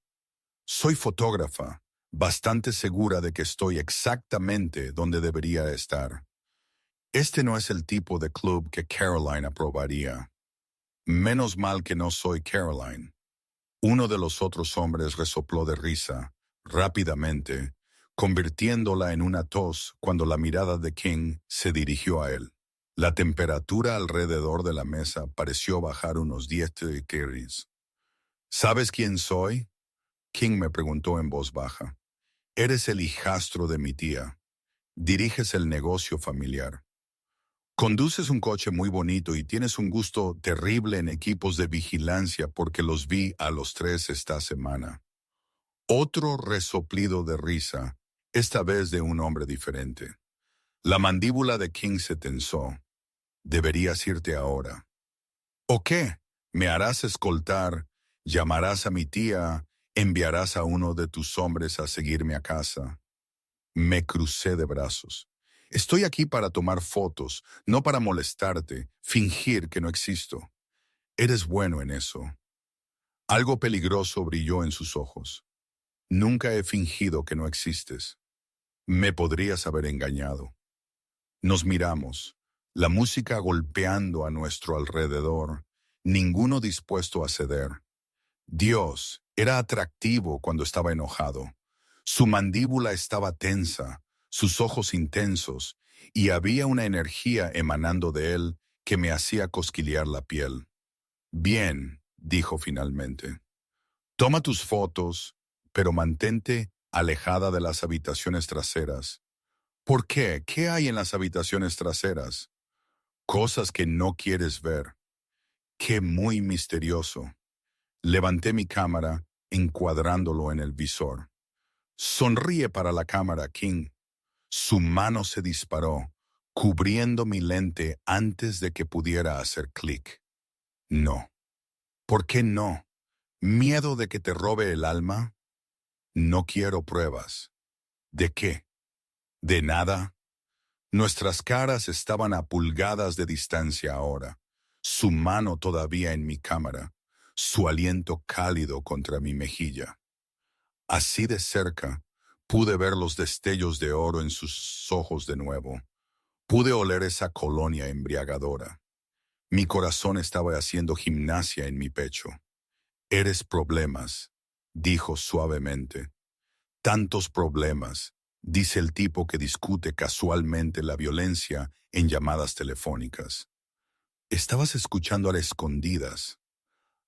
«Soy fotógrafa, bastante segura de que estoy exactamente donde debería estar. Este no es el tipo de club que Caroline aprobaría». «Menos mal que no soy Caroline». Uno de los otros hombres resopló de risa, rápidamente, convirtiéndola en una tos cuando la mirada de King se dirigió a él. La temperatura alrededor de la mesa pareció bajar unos 10 degrees. «¿Sabes quién soy?», King me preguntó en voz baja. Eres el hijastro de mi tía. Diriges el negocio familiar. Conduces un coche muy bonito y tienes un gusto terrible en equipos de vigilancia porque los vi a los 3 esta semana. Otro resoplido de risa, esta vez de un hombre diferente. La mandíbula de King se tensó. Deberías irte ahora. ¿O qué? ¿Me harás escoltar? ¿Llamarás a mi tía? ¿Enviarás a uno de tus hombres a seguirme a casa? Me crucé de brazos. Estoy aquí para tomar fotos, no para molestarte, fingir que no existo. Eres bueno en eso. Algo peligroso brilló en sus ojos. Nunca he fingido que no existes. Me podrías haber engañado. Nos miramos, la música golpeando a nuestro alrededor, ninguno dispuesto a ceder. Dios era atractivo cuando estaba enojado. Su mandíbula estaba tensa, sus ojos intensos, y había una energía emanando de él que me hacía cosquillear la piel. Bien, dijo finalmente. Toma tus fotos, pero mantente alejada de las habitaciones traseras. ¿Por qué? ¿Qué hay en las habitaciones traseras? Cosas que no quieres ver. Qué muy misterioso. Levanté mi cámara, encuadrándolo en el visor. Sonríe para la cámara, King. Su mano se disparó, cubriendo mi lente antes de que pudiera hacer clic. No. ¿Por qué no? ¿Miedo de que te robe el alma? No quiero pruebas. ¿De qué? ¿De nada? Nuestras caras estaban a pulgadas de distancia ahora, su mano todavía en mi cámara, su aliento cálido contra mi mejilla. Así de cerca, pude ver los destellos de oro en sus ojos de nuevo. Pude oler esa colonia embriagadora. Mi corazón estaba haciendo gimnasia en mi pecho. Eres problemas, dijo suavemente. Tantos problemas, dice el tipo que discute casualmente la violencia en llamadas telefónicas. Estabas escuchando a las escondidas.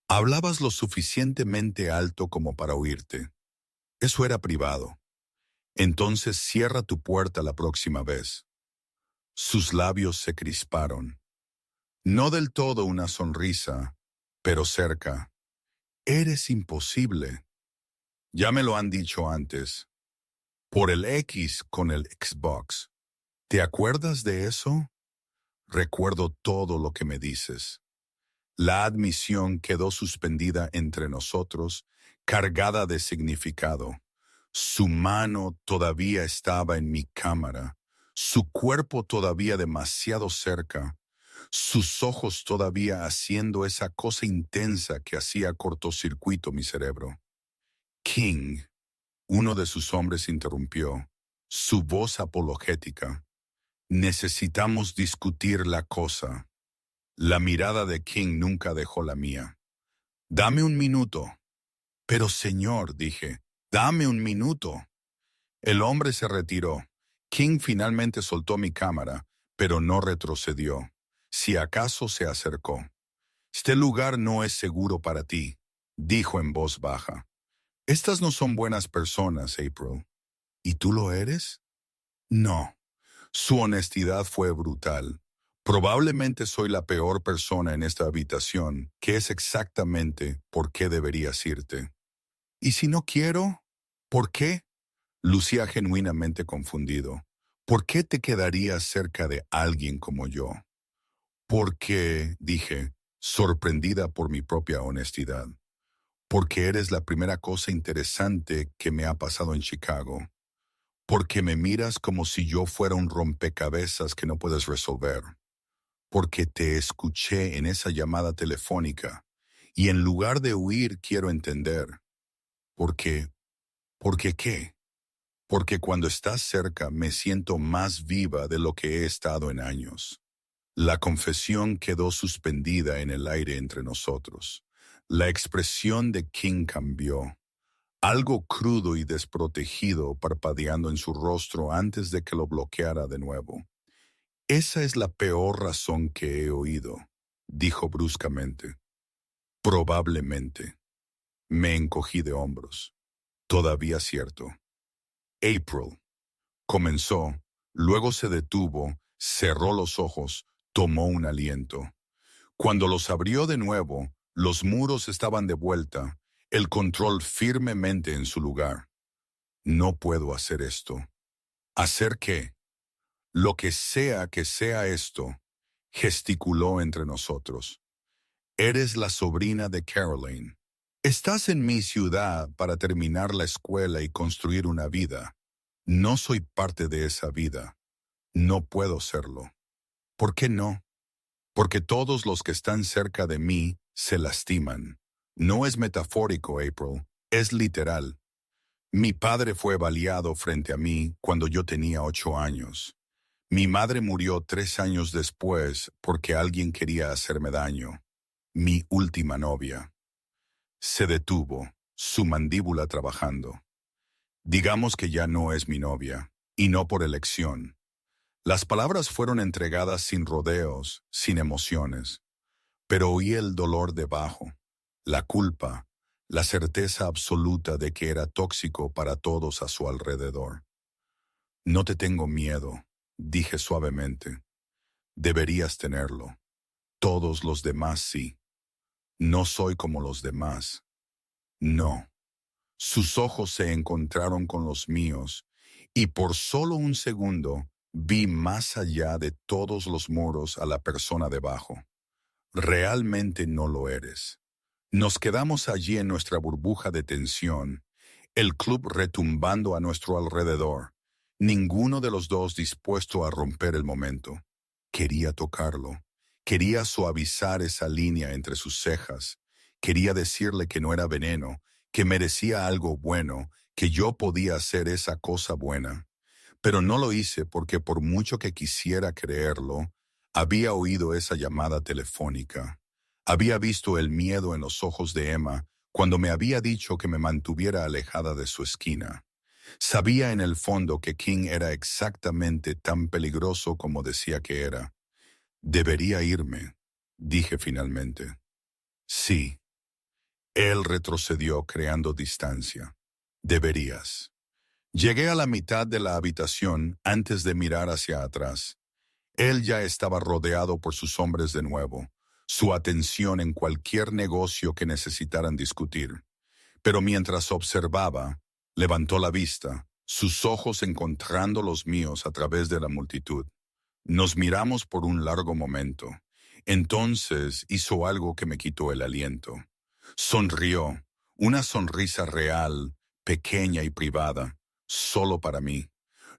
Hablabas lo suficientemente alto como para oírte. Eso era privado. Entonces cierra tu puerta la próxima vez. Sus labios se crisparon. No del todo una sonrisa, pero cerca. Eres imposible. Ya me lo han dicho antes. Por el X con el Xbox. ¿Te acuerdas de eso? Recuerdo todo lo que me dices. La admisión quedó suspendida entre nosotros, cargada de significado. Su mano todavía estaba en mi cámara, su cuerpo todavía demasiado cerca, sus ojos todavía haciendo esa cosa intensa que hacía cortocircuito mi cerebro. King, uno de sus hombres interrumpió, su voz apologética. Necesitamos discutir la cosa. La mirada de King nunca dejó la mía. Dame un minuto. Pero señor, dije, dame un minuto. El hombre se retiró. King finalmente soltó mi cámara, pero no retrocedió. Si acaso se acercó. Este lugar no es seguro para ti, dijo en voz baja. Estas no son buenas personas, April. ¿Y tú lo eres? No. Su honestidad fue brutal. Probablemente soy la peor persona en esta habitación, que es exactamente por qué deberías irte. ¿Y si no quiero? ¿Por qué? Lucía genuinamente confundido. ¿Por qué te quedarías cerca de alguien como yo? Porque, dije, sorprendida por mi propia honestidad. Porque eres la primera cosa interesante que me ha pasado en Chicago. Porque me miras como si yo fuera un rompecabezas que no puedes resolver. Porque te escuché en esa llamada telefónica y en lugar de huir quiero entender. Porque, ¿por qué? Porque cuando estás cerca me siento más viva de lo que he estado en años. La confesión quedó suspendida en el aire entre nosotros. La expresión de King cambió. Algo crudo y desprotegido parpadeando en su rostro antes de que lo bloqueara de nuevo. Esa es la peor razón que he oído, dijo bruscamente. Probablemente. Me encogí de hombros. Todavía cierto. April. Comenzó, luego se detuvo, cerró los ojos, tomó un aliento. Cuando los abrió de nuevo, los muros estaban de vuelta, el control firmemente en su lugar. No puedo hacer esto. ¿Hacer qué? Lo que sea esto, gesticuló entre nosotros. Eres la sobrina de Caroline. Estás en mi ciudad para terminar la escuela y construir una vida. No soy parte de esa vida. No puedo serlo. ¿Por qué no? Porque todos los que están cerca de mí se lastiman. No es metafórico, April, es literal. Mi padre fue baleado frente a mí cuando yo tenía 8 años. Mi madre murió 3 años después porque alguien quería hacerme daño. Mi última novia. Se detuvo, su mandíbula trabajando. Digamos que ya no es mi novia, y no por elección. Las palabras fueron entregadas sin rodeos, sin emociones, pero oí el dolor debajo, la culpa, la certeza absoluta de que era tóxico para todos a su alrededor. No te tengo miedo, dije suavemente. Deberías tenerlo. Todos los demás sí. No soy como los demás. No. Sus ojos se encontraron con los míos, y por solo un segundo vi más allá de todos los muros a la persona debajo. Realmente no lo eres. Nos quedamos allí en nuestra burbuja de tensión, el club retumbando a nuestro alrededor, ninguno de los dos dispuesto a romper el momento. Quería tocarlo, quería suavizar esa línea entre sus cejas, quería decirle que no era veneno, que merecía algo bueno, que yo podía hacer esa cosa buena. Pero no lo hice porque por mucho que quisiera creerlo, había oído esa llamada telefónica. Había visto el miedo en los ojos de Emma cuando me había dicho que me mantuviera alejada de su esquina. Sabía en el fondo que King era exactamente tan peligroso como decía que era. Debería irme, dije finalmente. Sí. Él retrocedió creando distancia. Deberías. Llegué a la mitad de la habitación antes de mirar hacia atrás. Él ya estaba rodeado por sus hombres de nuevo, su atención en cualquier negocio que necesitaran discutir. Pero mientras observaba, levantó la vista, sus ojos encontrando los míos a través de la multitud. Nos miramos por un largo momento. Entonces hizo algo que me quitó el aliento. Sonrió, una sonrisa real, pequeña y privada, solo para mí.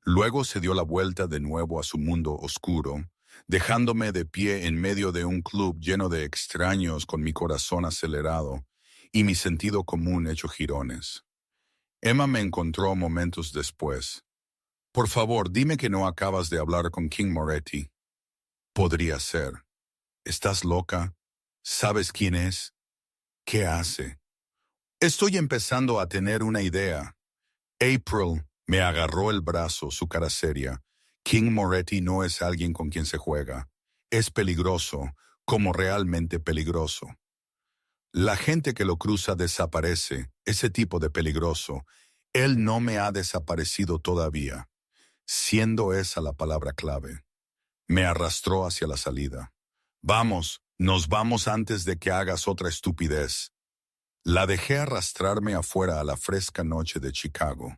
Luego se dio la vuelta de nuevo a su mundo oscuro, dejándome de pie en medio de un club lleno de extraños con mi corazón acelerado y mi sentido común hecho jirones. Emma me encontró momentos después. Por favor, dime que no acabas de hablar con King Moretti. Podría ser. ¿Estás loca? ¿Sabes quién es? ¿Qué hace? Estoy empezando a tener una idea. April me agarró el brazo, su cara seria. King Moretti no es alguien con quien se juega. Es peligroso, como realmente peligroso. La gente que lo cruza desaparece, ese tipo de peligroso. Él no me ha desaparecido todavía, siendo esa la palabra clave. Me arrastró hacia la salida. Vamos, nos vamos antes de que hagas otra estupidez. La dejé arrastrarme afuera a la fresca noche de Chicago,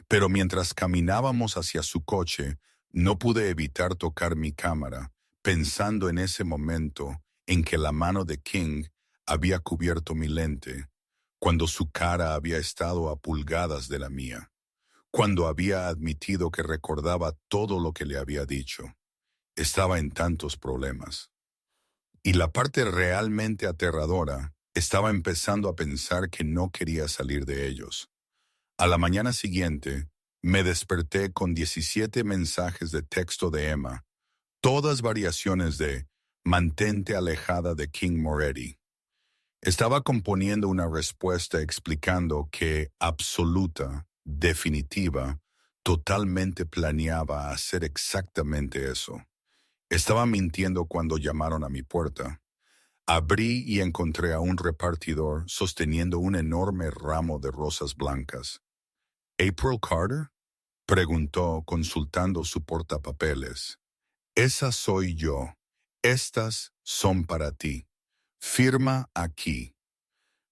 pero mientras caminábamos hacia su coche, no pude evitar tocar mi cámara, pensando en ese momento en que la mano de King había cubierto mi lente, cuando su cara había estado a pulgadas de la mía, cuando había admitido que recordaba todo lo que le había dicho. Estaba en tantos problemas. Y la parte realmente aterradora, estaba empezando a pensar que no quería salir de ellos. A la mañana siguiente, me desperté con 17 mensajes de texto de Emma, todas variaciones de «Mantente alejada de King Moretti». Estaba componiendo una respuesta explicando que absoluta, definitiva, totalmente planeaba hacer exactamente eso. Estaba mintiendo cuando llamaron a mi puerta. Abrí y encontré a un repartidor sosteniendo un enorme ramo de rosas blancas. ¿April Carter? Preguntó consultando su portapapeles. Esa soy yo. Estas son para ti. Firma aquí.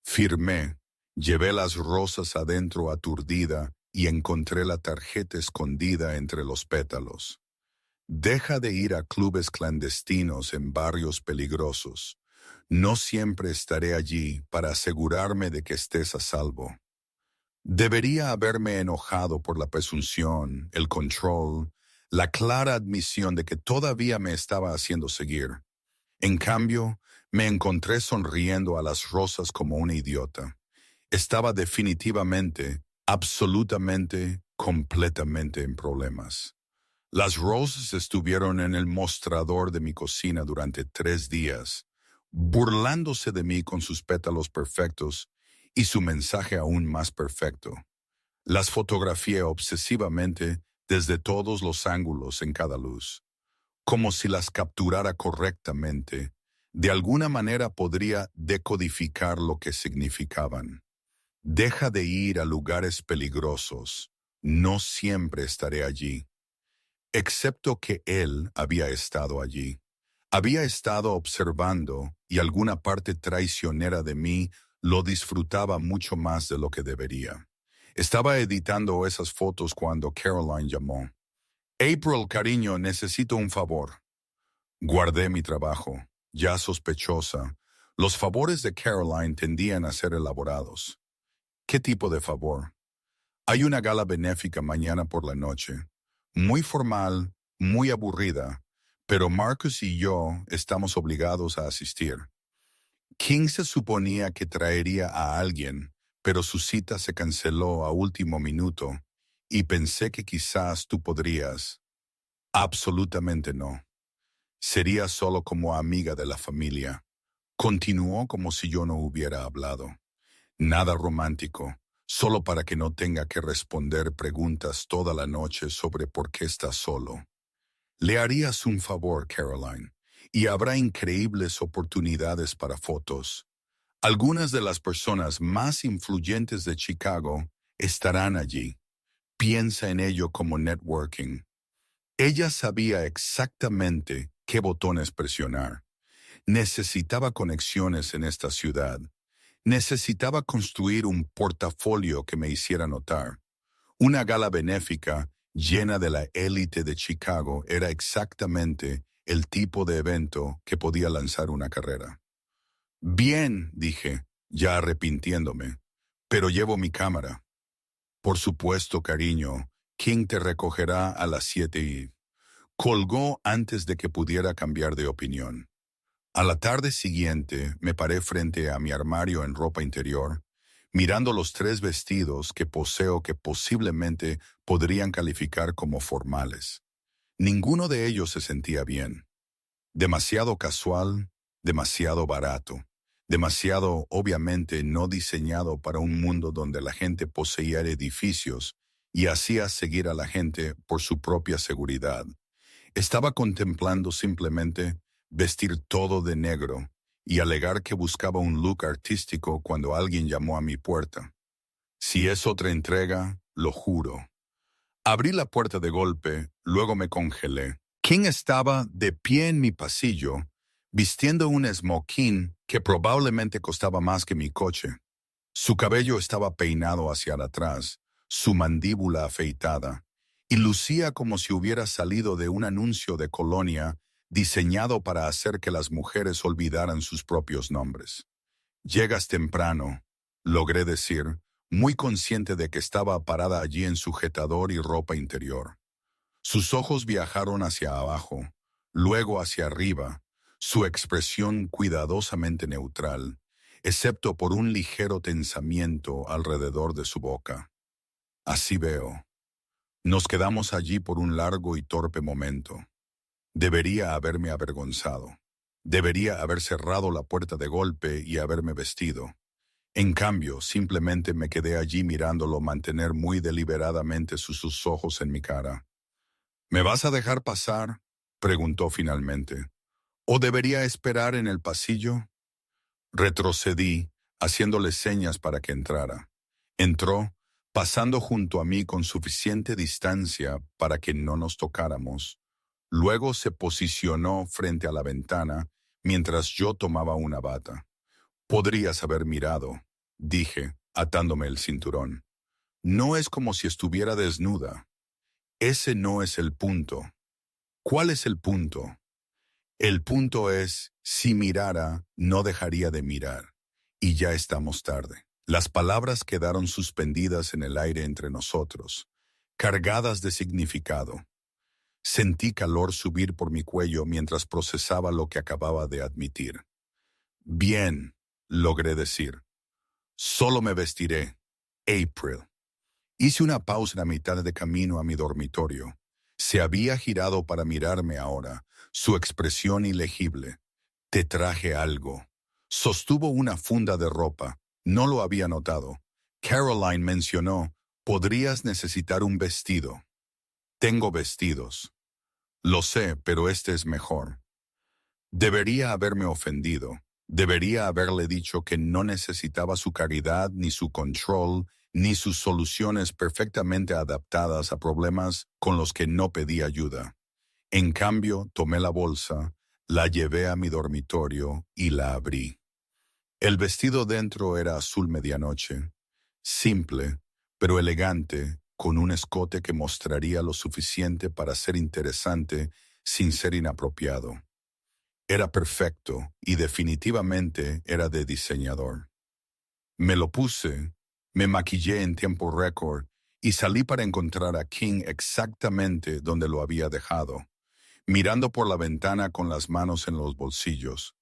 Firmé. Llevé las rosas adentro aturdida y encontré la tarjeta escondida entre los pétalos. Deja de ir a clubes clandestinos en barrios peligrosos. No siempre estaré allí para asegurarme de que estés a salvo. Debería haberme enojado por la presunción, el control, la clara admisión de que todavía me estaba haciendo seguir. En cambio, me encontré sonriendo a las rosas como una idiota. Estaba definitivamente, absolutamente, completamente en problemas. Las rosas estuvieron en el mostrador de mi cocina durante 3 días, burlándose de mí con sus pétalos perfectos y su mensaje aún más perfecto. Las fotografié obsesivamente desde todos los ángulos en cada luz, como si las capturara correctamente. De alguna manera podría decodificar lo que significaban. Deja de ir a lugares peligrosos. No siempre estaré allí. Excepto que él había estado allí. Había estado observando y alguna parte traicionera de mí lo disfrutaba mucho más de lo que debería. Estaba editando esas fotos cuando Caroline llamó. April, cariño, necesito un favor. Guardé mi trabajo, ya sospechosa. Los favores de Caroline tendían a ser elaborados. ¿Qué tipo de favor? Hay una gala benéfica mañana por la noche. Muy formal, muy aburrida, pero Marcus y yo estamos obligados a asistir. King se suponía que traería a alguien, pero su cita se canceló a último minuto y pensé que quizás tú podrías. Absolutamente no. Sería solo como amiga de la familia. Continuó como si yo no hubiera hablado. Nada romántico, solo para que no tenga que responder preguntas toda la noche sobre por qué está solo. Le harías un favor, Caroline, y habrá increíbles oportunidades para fotos. Algunas de las personas más influyentes de Chicago estarán allí. Piensa en ello como networking. Ella sabía exactamente qué botones presionar. Necesitaba conexiones en esta ciudad. Necesitaba construir un portafolio que me hiciera notar. Una gala benéfica llena de la élite de Chicago era exactamente el tipo de evento que podía lanzar una carrera. Bien, dije, ya arrepintiéndome, pero llevo mi cámara. Por supuesto, cariño, King te recogerá a las 7 y... Colgó antes de que pudiera cambiar de opinión. A la tarde siguiente me paré frente a mi armario en ropa interior, mirando los 3 vestidos que poseo que posiblemente podrían calificar como formales. Ninguno de ellos se sentía bien. Demasiado casual, demasiado barato, demasiado obviamente no diseñado para un mundo donde la gente poseía edificios y hacía seguir a la gente por su propia seguridad. Estaba contemplando simplemente vestir todo de negro y alegar que buscaba un look artístico cuando alguien llamó a mi puerta. Si es otra entrega, lo juro. Abrí la puerta de golpe, luego me congelé. King estaba de pie en mi pasillo, vistiendo un smoking que probablemente costaba más que mi coche. Su cabello estaba peinado hacia atrás, su mandíbula afeitada, y lucía como si hubiera salido de un anuncio de colonia diseñado para hacer que las mujeres olvidaran sus propios nombres. Llegas temprano, logré decir, muy consciente de que estaba parada allí en sujetador y ropa interior. Sus ojos viajaron hacia abajo, luego hacia arriba, su expresión cuidadosamente neutral, excepto por un ligero tensamiento alrededor de su boca. Así veo. Nos quedamos allí por un largo y torpe momento. Debería haberme avergonzado. Debería haber cerrado la puerta de golpe y haberme vestido. En cambio, simplemente me quedé allí mirándolo mantener muy deliberadamente sus ojos en mi cara. ¿Me vas a dejar pasar?, preguntó finalmente. ¿O debería esperar en el pasillo? Retrocedí, haciéndole señas para que entrara. Entró, pasando junto a mí con suficiente distancia para que no nos tocáramos. Luego se posicionó frente a la ventana mientras yo tomaba una bata. Podrías haber mirado, dije, atándome el cinturón. No es como si estuviera desnuda. Ese no es el punto. ¿Cuál es el punto? El punto es, si mirara, no dejaría de mirar. Y ya estamos tarde. Las palabras quedaron suspendidas en el aire entre nosotros, cargadas de significado. Sentí calor subir por mi cuello mientras procesaba lo que acababa de admitir. Bien, logré decir. Solo me vestiré. April. Hice una pausa a mitad de camino a mi dormitorio. Se había girado para mirarme ahora, su expresión ilegible. Te traje algo. Sostuvo una funda de ropa. No lo había notado. Caroline mencionó, podrías necesitar un vestido. Tengo vestidos. Lo sé, pero este es mejor. Debería haberme ofendido. Debería haberle dicho que no necesitaba su caridad, ni su control, ni sus soluciones perfectamente adaptadas a problemas con los que no pedí ayuda. En cambio, tomé la bolsa, la llevé a mi dormitorio y la abrí. El vestido dentro era azul medianoche, simple, pero elegante, con un escote que mostraría lo suficiente para ser interesante sin ser inapropiado. Era perfecto y definitivamente era de diseñador. Me lo puse, me maquillé en tiempo récord y salí para encontrar a King exactamente donde lo había dejado, mirando por la ventana con las manos en los bolsillos.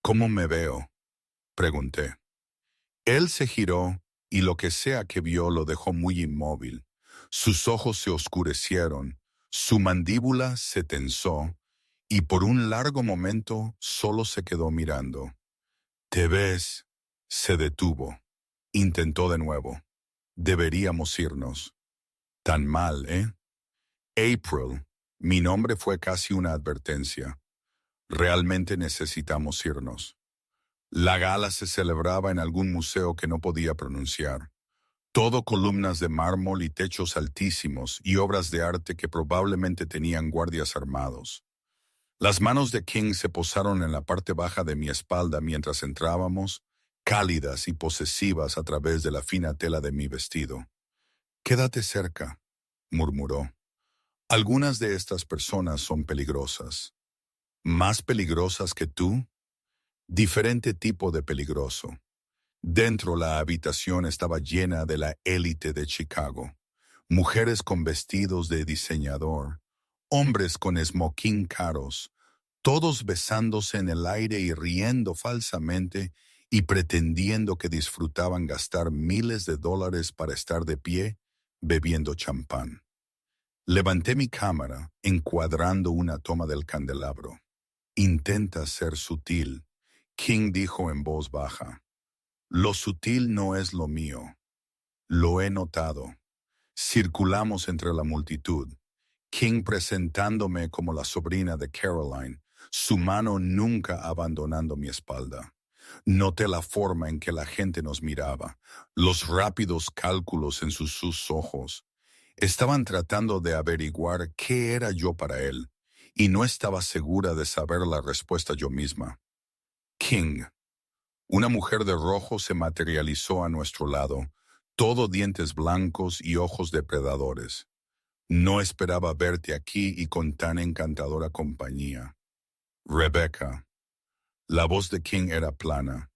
¿Cómo me veo?, pregunté. Él se giró y lo que sea que vio lo dejó muy inmóvil. Sus ojos se oscurecieron, su mandíbula se tensó y por un largo momento solo se quedó mirando. ¿Te ves? Se detuvo. Intentó de nuevo. Deberíamos irnos. Tan mal, ¿eh? April. Mi nombre fue casi una advertencia. Realmente necesitamos irnos. La gala se celebraba en algún museo que no podía pronunciar. Todo columnas de mármol y techos altísimos y obras de arte que probablemente tenían guardias armados. Las manos de King se posaron en la parte baja de mi espalda mientras entrábamos, cálidas y posesivas a través de la fina tela de mi vestido. «Quédate cerca», murmuró. «Algunas de estas personas son peligrosas». «¿Más peligrosas que tú?» «Diferente tipo de peligroso». Dentro la habitación estaba llena de la élite de Chicago. Mujeres con vestidos de diseñador, hombres con smoking caros, todos besándose en el aire y riendo falsamente y pretendiendo que disfrutaban gastar miles de dólares para estar de pie bebiendo champán. Levanté mi cámara, encuadrando una toma del candelabro. «Intenta ser sutil», King dijo en voz baja. «Lo sutil no es lo mío. Lo he notado». Circulamos entre la multitud, King presentándome como la sobrina de Caroline, su mano nunca abandonando mi espalda. Noté la forma en que la gente nos miraba, los rápidos cálculos en sus ojos. Estaban tratando de averiguar qué era yo para él, y no estaba segura de saber la respuesta yo misma. «King». Una mujer de rojo se materializó a nuestro lado, todo dientes blancos y ojos depredadores. «No esperaba verte aquí y con tan encantadora compañía». «Rebecca». La voz de King era plana.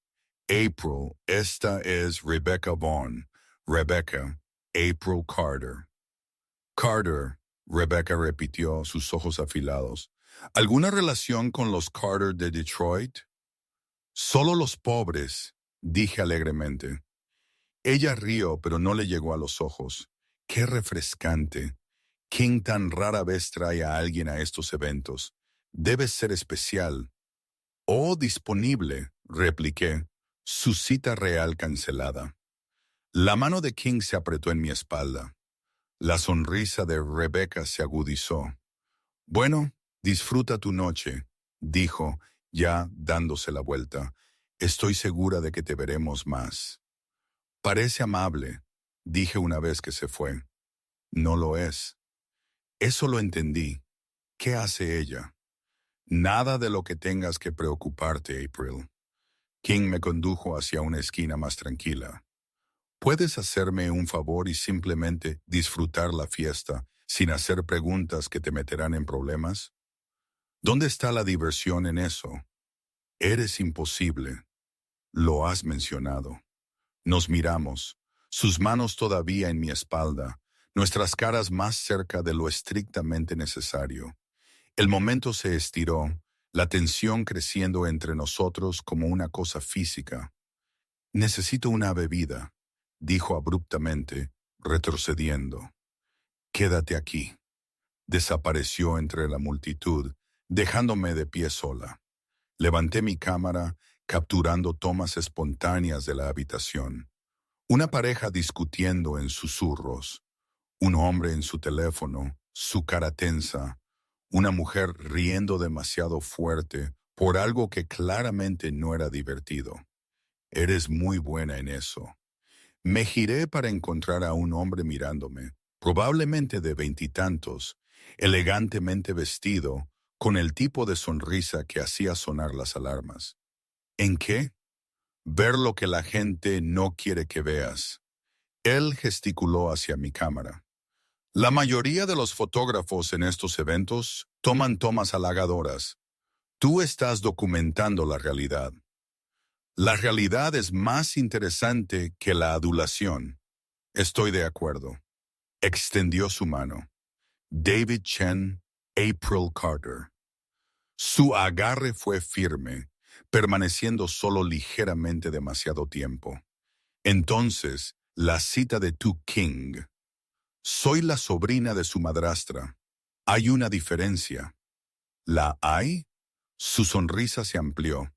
«April, esta es Rebecca Vaughn. Rebecca, April Carter». «Carter», Rebecca repitió, sus ojos afilados. «¿Alguna relación con los Carter de Detroit?» «Solo los pobres», dije alegremente. Ella rió, pero no le llegó a los ojos. «Qué refrescante. King tan rara vez trae a alguien a estos eventos. Debe ser especial». «Oh, disponible», repliqué. «Su cita real cancelada». La mano de King se apretó en mi espalda. La sonrisa de Rebecca se agudizó. «Bueno, disfruta tu noche», dijo, ya dándose la vuelta. «Estoy segura de que te veremos más». «Parece amable». Dije una vez que se fue. No lo es. Eso lo entendí. ¿Qué hace ella? Nada de lo que tengas que preocuparte, April. King me condujo hacia una esquina más tranquila. ¿Puedes hacerme un favor y simplemente disfrutar la fiesta sin hacer preguntas que te meterán en problemas? ¿Dónde está la diversión en eso? Eres imposible. Lo has mencionado. Nos miramos, sus manos todavía en mi espalda, nuestras caras más cerca de lo estrictamente necesario. El momento se estiró, la tensión creciendo entre nosotros como una cosa física. Necesito una bebida, dijo abruptamente, retrocediendo. Quédate aquí. Desapareció entre la multitud, dejándome de pie sola. Levanté mi cámara, capturando tomas espontáneas de la habitación. Una pareja discutiendo en susurros, un hombre en su teléfono, su cara tensa, una mujer riendo demasiado fuerte por algo que claramente no era divertido. Eres muy buena en eso. Me giré para encontrar a un hombre mirándome, probablemente de veintitantos, elegantemente vestido, con el tipo de sonrisa que hacía sonar las alarmas. ¿En qué? Ver lo que la gente no quiere que veas. Él gesticuló hacia mi cámara. La mayoría de los fotógrafos en estos eventos toman tomas halagadoras. Tú estás documentando la realidad. La realidad es más interesante que la adulación. Estoy de acuerdo. Extendió su mano. David Chen, April Carter. Su agarre fue firme, permaneciendo solo ligeramente demasiado tiempo. Entonces, la cita de Tu King. Soy la sobrina de su madrastra. Hay una diferencia. ¿La hay? Su sonrisa se amplió.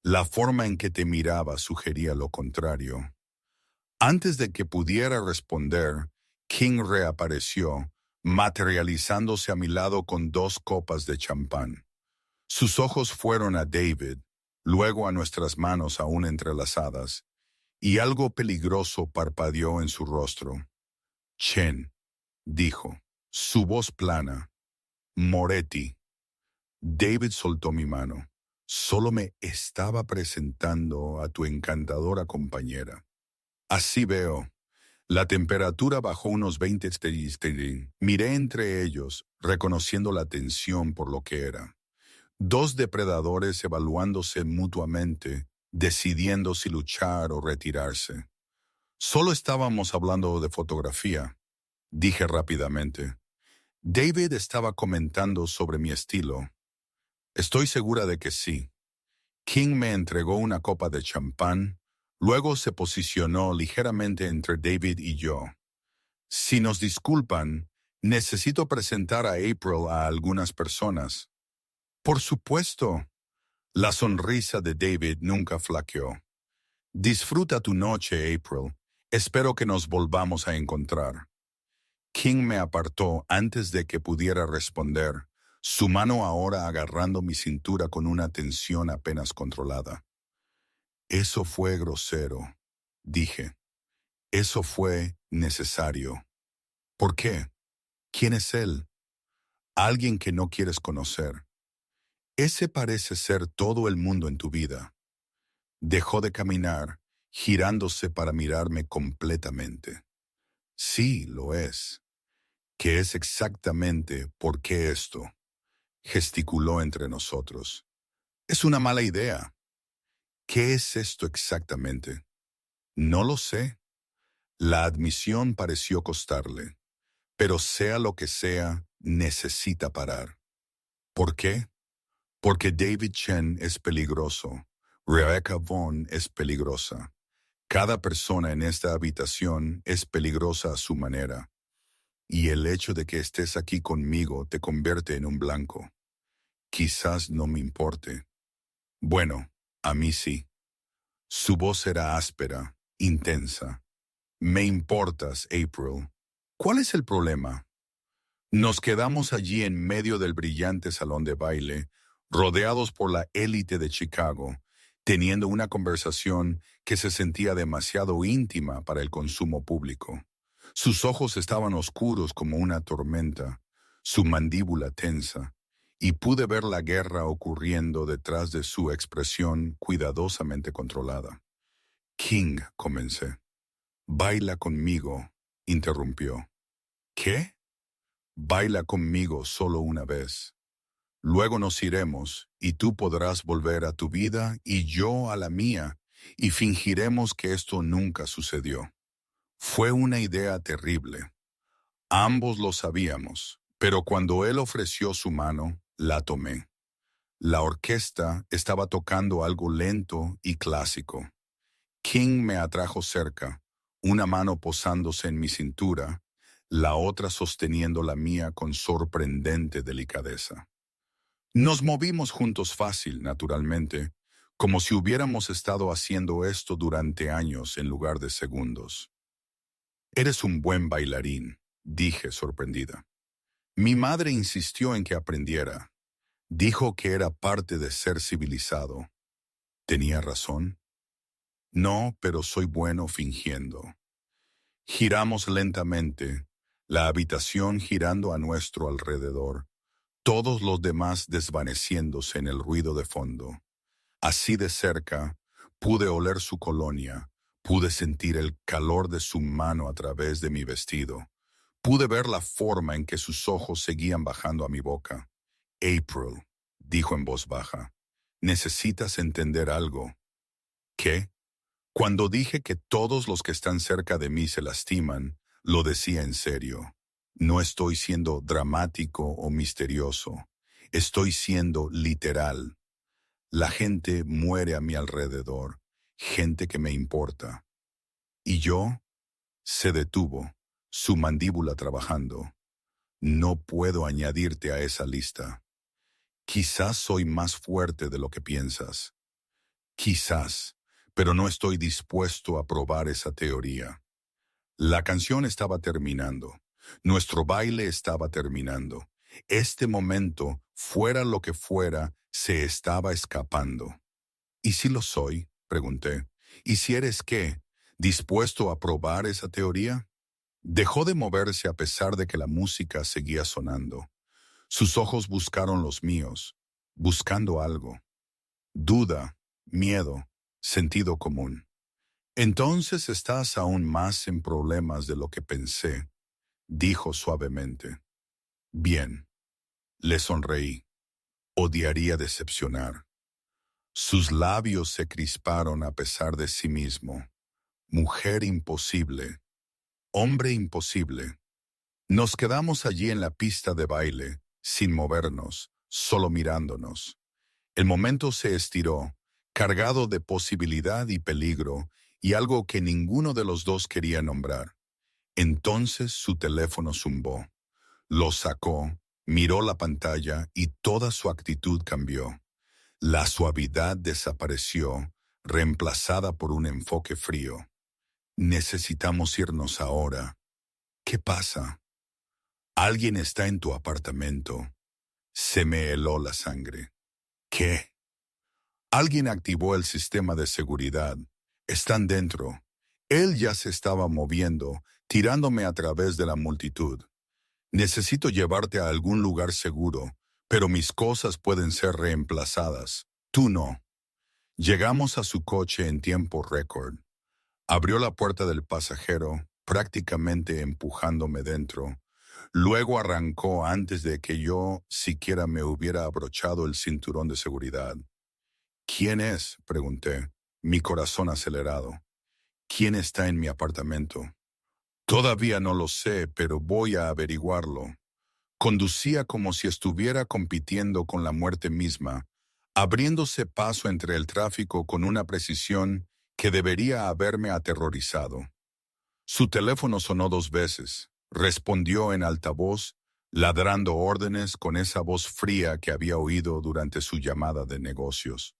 La forma en que te miraba sugería lo contrario. Antes de que pudiera responder, King reapareció, materializándose a mi lado con 2 copas de champán. Sus ojos fueron a David, luego a nuestras manos aún entrelazadas, y algo peligroso parpadeó en su rostro. Chen, dijo, su voz plana. Moretti. David soltó mi mano. Solo me estaba presentando a tu encantadora compañera. Así veo. La temperatura bajó unos 20 grados. Miré entre ellos, reconociendo la tensión por lo que era. 2 depredadores evaluándose mutuamente, decidiendo si luchar o retirarse. Solo estábamos hablando de fotografía, dije rápidamente. David estaba comentando sobre mi estilo. Estoy segura de que sí. King me entregó una copa de champán, luego se posicionó ligeramente entre David y yo. Si nos disculpan, necesito presentar a April a algunas personas. Por supuesto. La sonrisa de David nunca flaqueó. Disfruta tu noche, April. Espero que nos volvamos a encontrar. King me apartó antes de que pudiera responder, su mano ahora agarrando mi cintura con una tensión apenas controlada. Eso fue grosero, dije. Eso fue necesario. ¿Por qué? ¿Quién es él? Alguien que no quieres conocer. Ese parece ser todo el mundo en tu vida. Dejó de caminar, girándose para mirarme completamente. Sí, lo es. ¿Qué es exactamente por qué esto? Gesticuló entre nosotros. Es una mala idea. ¿Qué es esto exactamente? No lo sé. La admisión pareció costarle. Pero sea lo que sea, necesita parar. ¿Por qué? Porque David Chen es peligroso. Rebecca Vaughn es peligrosa. Cada persona en esta habitación es peligrosa a su manera. Y el hecho de que estés aquí conmigo te convierte en un blanco. Quizás no me importe. Bueno, a mí sí. Su voz era áspera, intensa. Me importas, April. ¿Cuál es el problema? Nos quedamos allí en medio del brillante salón de baile, rodeados por la élite de Chicago, teniendo una conversación que se sentía demasiado íntima para el consumo público. Sus ojos estaban oscuros como una tormenta, su mandíbula tensa, y pude ver la guerra ocurriendo detrás de su expresión cuidadosamente controlada. King, comencé. Baila conmigo, interrumpió. ¿Qué? Baila conmigo solo una vez. Luego nos iremos, y tú podrás volver a tu vida y yo a la mía, y fingiremos que esto nunca sucedió. Fue una idea terrible. Ambos lo sabíamos, pero cuando él ofreció su mano, la tomé. La orquesta estaba tocando algo lento y clásico. King me atrajo cerca, una mano posándose en mi cintura, la otra sosteniendo la mía con sorprendente delicadeza. Nos movimos juntos fácil, naturalmente, como si hubiéramos estado haciendo esto durante años en lugar de segundos. Eres un buen bailarín, dije sorprendida. Mi madre insistió en que aprendiera. Dijo que era parte de ser civilizado. ¿Tenía razón? No, pero soy bueno fingiendo. Giramos lentamente, la habitación girando a nuestro alrededor, todos los demás desvaneciéndose en el ruido de fondo. Así de cerca, pude oler su colonia, pude sentir el calor de su mano a través de mi vestido, pude ver la forma en que sus ojos seguían bajando a mi boca. April, dijo en voz baja, necesitas entender algo. ¿Qué? Cuando dije que todos los que están cerca de mí se lastiman, lo decía en serio. No estoy siendo dramático o misterioso. Estoy siendo literal. La gente muere a mi alrededor, gente que me importa. Y yo, se detuvo, su mandíbula trabajando. No puedo añadirte a esa lista. Quizás soy más fuerte de lo que piensas. Quizás, pero no estoy dispuesto a probar esa teoría. La canción estaba terminando. Nuestro baile estaba terminando. Este momento, fuera lo que fuera, se estaba escapando. ¿Y si lo soy? Pregunté. ¿Y si eres qué? ¿Dispuesto a probar esa teoría? Dejó de moverse a pesar de que la música seguía sonando. Sus ojos buscaron los míos, buscando algo. Duda, miedo, sentido común. Entonces estás aún más en problemas de lo que pensé, dijo suavemente. Bien, le sonreí. Odiaría decepcionar. Sus labios se crisparon a pesar de sí mismo. Mujer imposible. Hombre imposible. Nos quedamos allí en la pista de baile, sin movernos, solo mirándonos. El momento se estiró, cargado de posibilidad y peligro, y algo que ninguno de los dos quería nombrar. Entonces su teléfono zumbó. Lo sacó, miró la pantalla y toda su actitud cambió. La suavidad desapareció, reemplazada por un enfoque frío. Necesitamos irnos ahora. ¿Qué pasa? Alguien está en tu apartamento. Se me heló la sangre. ¿Qué? Alguien activó el sistema de seguridad. Están dentro. Él ya se estaba moviendo, tirándome a través de la multitud. Necesito llevarte a algún lugar seguro, pero mis cosas pueden ser reemplazadas. Tú no. Llegamos a su coche en tiempo récord. Abrió la puerta del pasajero, prácticamente empujándome dentro. Luego arrancó antes de que yo siquiera me hubiera abrochado el cinturón de seguridad. ¿Quién es?, pregunté, mi corazón acelerado. ¿Quién está en mi apartamento? Todavía no lo sé, pero voy a averiguarlo. Conducía como si estuviera compitiendo con la muerte misma, abriéndose paso entre el tráfico con una precisión que debería haberme aterrorizado. Su teléfono sonó 2 veces. Respondió en altavoz, ladrando órdenes con esa voz fría que había oído durante su llamada de negocios.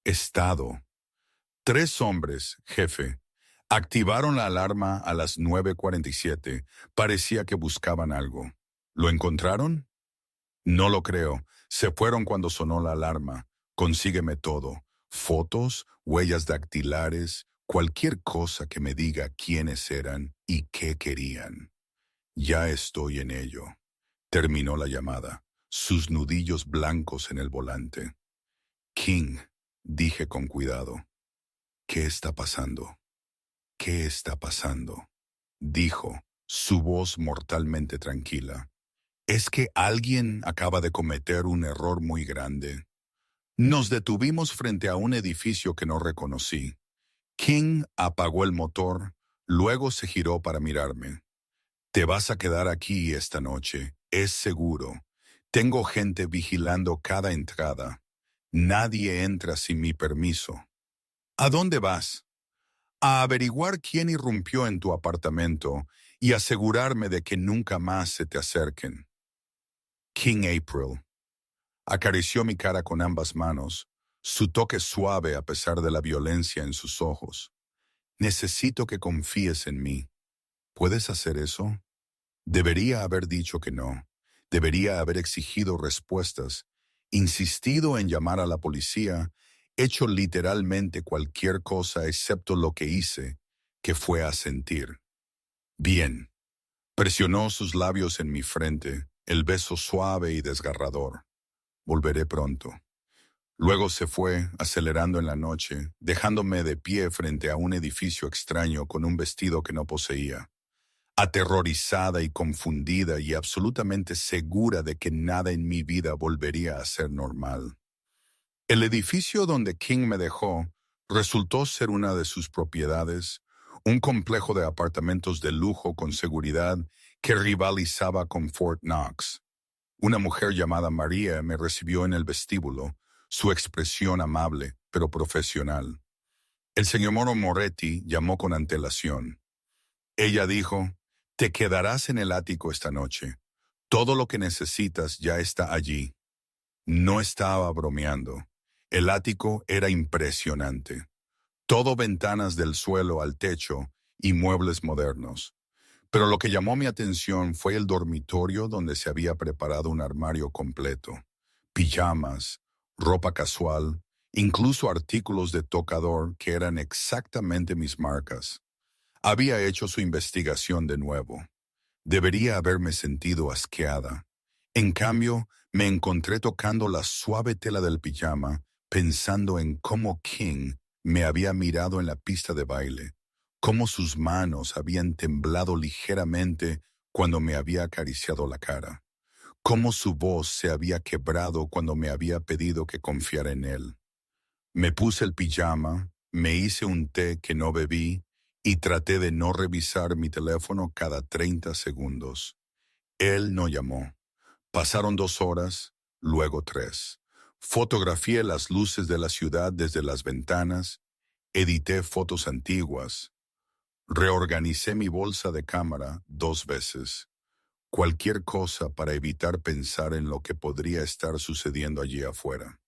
Estado. 3 hombres, jefe. Activaron la alarma a las 9:47. Parecía que buscaban algo. ¿Lo encontraron? No lo creo. Se fueron cuando sonó la alarma. Consígueme todo. Fotos, huellas dactilares, cualquier cosa que me diga quiénes eran y qué querían. Ya estoy en ello. Terminó la llamada, sus nudillos blancos en el volante. King, dije con cuidado. ¿Qué está pasando? ¿Qué está pasando? Dijo, su voz mortalmente tranquila. Es que alguien acaba de cometer un error muy grande. Nos detuvimos frente a un edificio que no reconocí. King apagó el motor, luego se giró para mirarme. Te vas a quedar aquí esta noche, es seguro. Tengo gente vigilando cada entrada. Nadie entra sin mi permiso. ¿A dónde vas? A averiguar quién irrumpió en tu apartamento y asegurarme de que nunca más se te acerquen. King April acarició mi cara con ambas manos, su toque suave a pesar de la violencia en sus ojos. Necesito que confíes en mí. ¿Puedes hacer eso? Debería haber dicho que no. Debería haber exigido respuestas, insistido en llamar a la policía, hecho literalmente cualquier cosa excepto lo que hice, que fue asentir. Bien. Presionó sus labios en mi frente, el beso suave y desgarrador. Volveré pronto. Luego se fue, acelerando en la noche, dejándome de pie frente a un edificio extraño con un vestido que no poseía. Aterrorizada y confundida y absolutamente segura de que nada en mi vida volvería a ser normal. El edificio donde King me dejó resultó ser una de sus propiedades, un complejo de apartamentos de lujo con seguridad que rivalizaba con Fort Knox. Una mujer llamada María me recibió en el vestíbulo, su expresión amable, pero profesional. El señor Moro Moretti llamó con antelación. Ella dijo, te quedarás en el ático esta noche. Todo lo que necesitas ya está allí. No estaba bromeando. El ático era impresionante. Todo ventanas del suelo al techo y muebles modernos. Pero lo que llamó mi atención fue el dormitorio donde se había preparado un armario completo. Pijamas, ropa casual, incluso artículos de tocador que eran exactamente mis marcas. Había hecho su investigación de nuevo. Debería haberme sentido asqueada. En cambio, me encontré tocando la suave tela del pijama, pensando en cómo King me había mirado en la pista de baile, cómo sus manos habían temblado ligeramente cuando me había acariciado la cara, cómo su voz se había quebrado cuando me había pedido que confiara en él. Me puse el pijama, me hice un té que no bebí y traté de no revisar mi teléfono cada 30 segundos. Él no llamó. Pasaron 2 horas, luego 3. Fotografié las luces de la ciudad desde las ventanas, edité fotos antiguas, reorganicé mi bolsa de cámara 2 veces. Cualquier cosa para evitar pensar en lo que podría estar sucediendo allí afuera.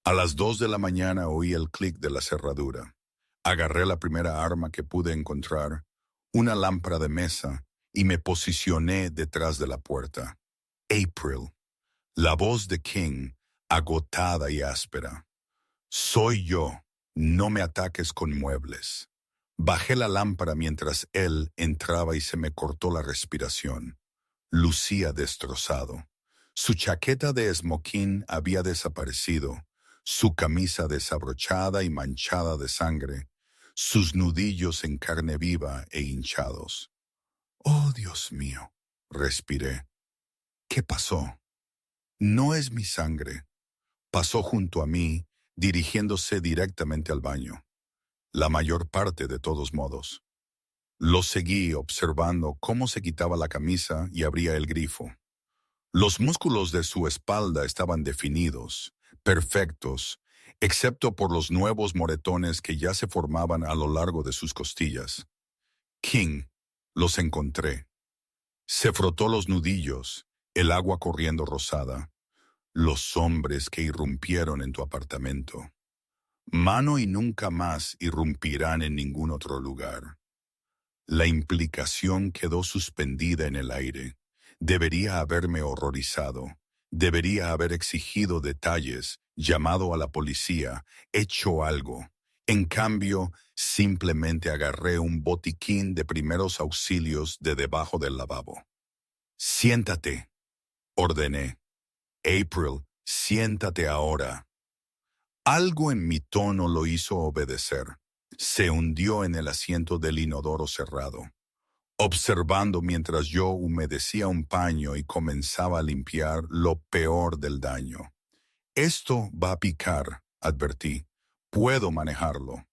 A las 2 de la mañana oí el clic de la cerradura. Agarré la primera arma que pude encontrar, una lámpara de mesa, y me posicioné detrás de la puerta. April. La voz de King, agotada y áspera. Soy yo. No me ataques con muebles. Bajé la lámpara mientras él entraba y se me cortó la respiración. Lucía destrozado. Su chaqueta de esmoquín había desaparecido, su camisa desabrochada y manchada de sangre, sus nudillos en carne viva e hinchados. «Oh, Dios mío», respiré. «¿Qué pasó?» «No es mi sangre». Pasó junto a mí, dirigiéndose directamente al baño. La mayor parte de todos modos. Lo seguí observando cómo se quitaba la camisa y abría el grifo. Los músculos de su espalda estaban definidos, perfectos, excepto por los nuevos moretones que ya se formaban a lo largo de sus costillas. King, los encontré. Se frotó los nudillos, el agua corriendo rosada. Los hombres que irrumpieron en tu apartamento. Mano y nunca más irrumpirán en ningún otro lugar. La implicación quedó suspendida en el aire. Debería haberme horrorizado. Debería haber exigido detalles llamado a la policía, hecho algo. En cambio, simplemente agarré un botiquín de primeros auxilios de debajo del lavabo. Siéntate, ordené. April, siéntate ahora. Algo en mi tono lo hizo obedecer. Se hundió en el asiento del inodoro cerrado, observando mientras yo humedecía un paño y comenzaba a limpiar lo peor del daño. Esto va a picar, advertí. Puedo manejarlo.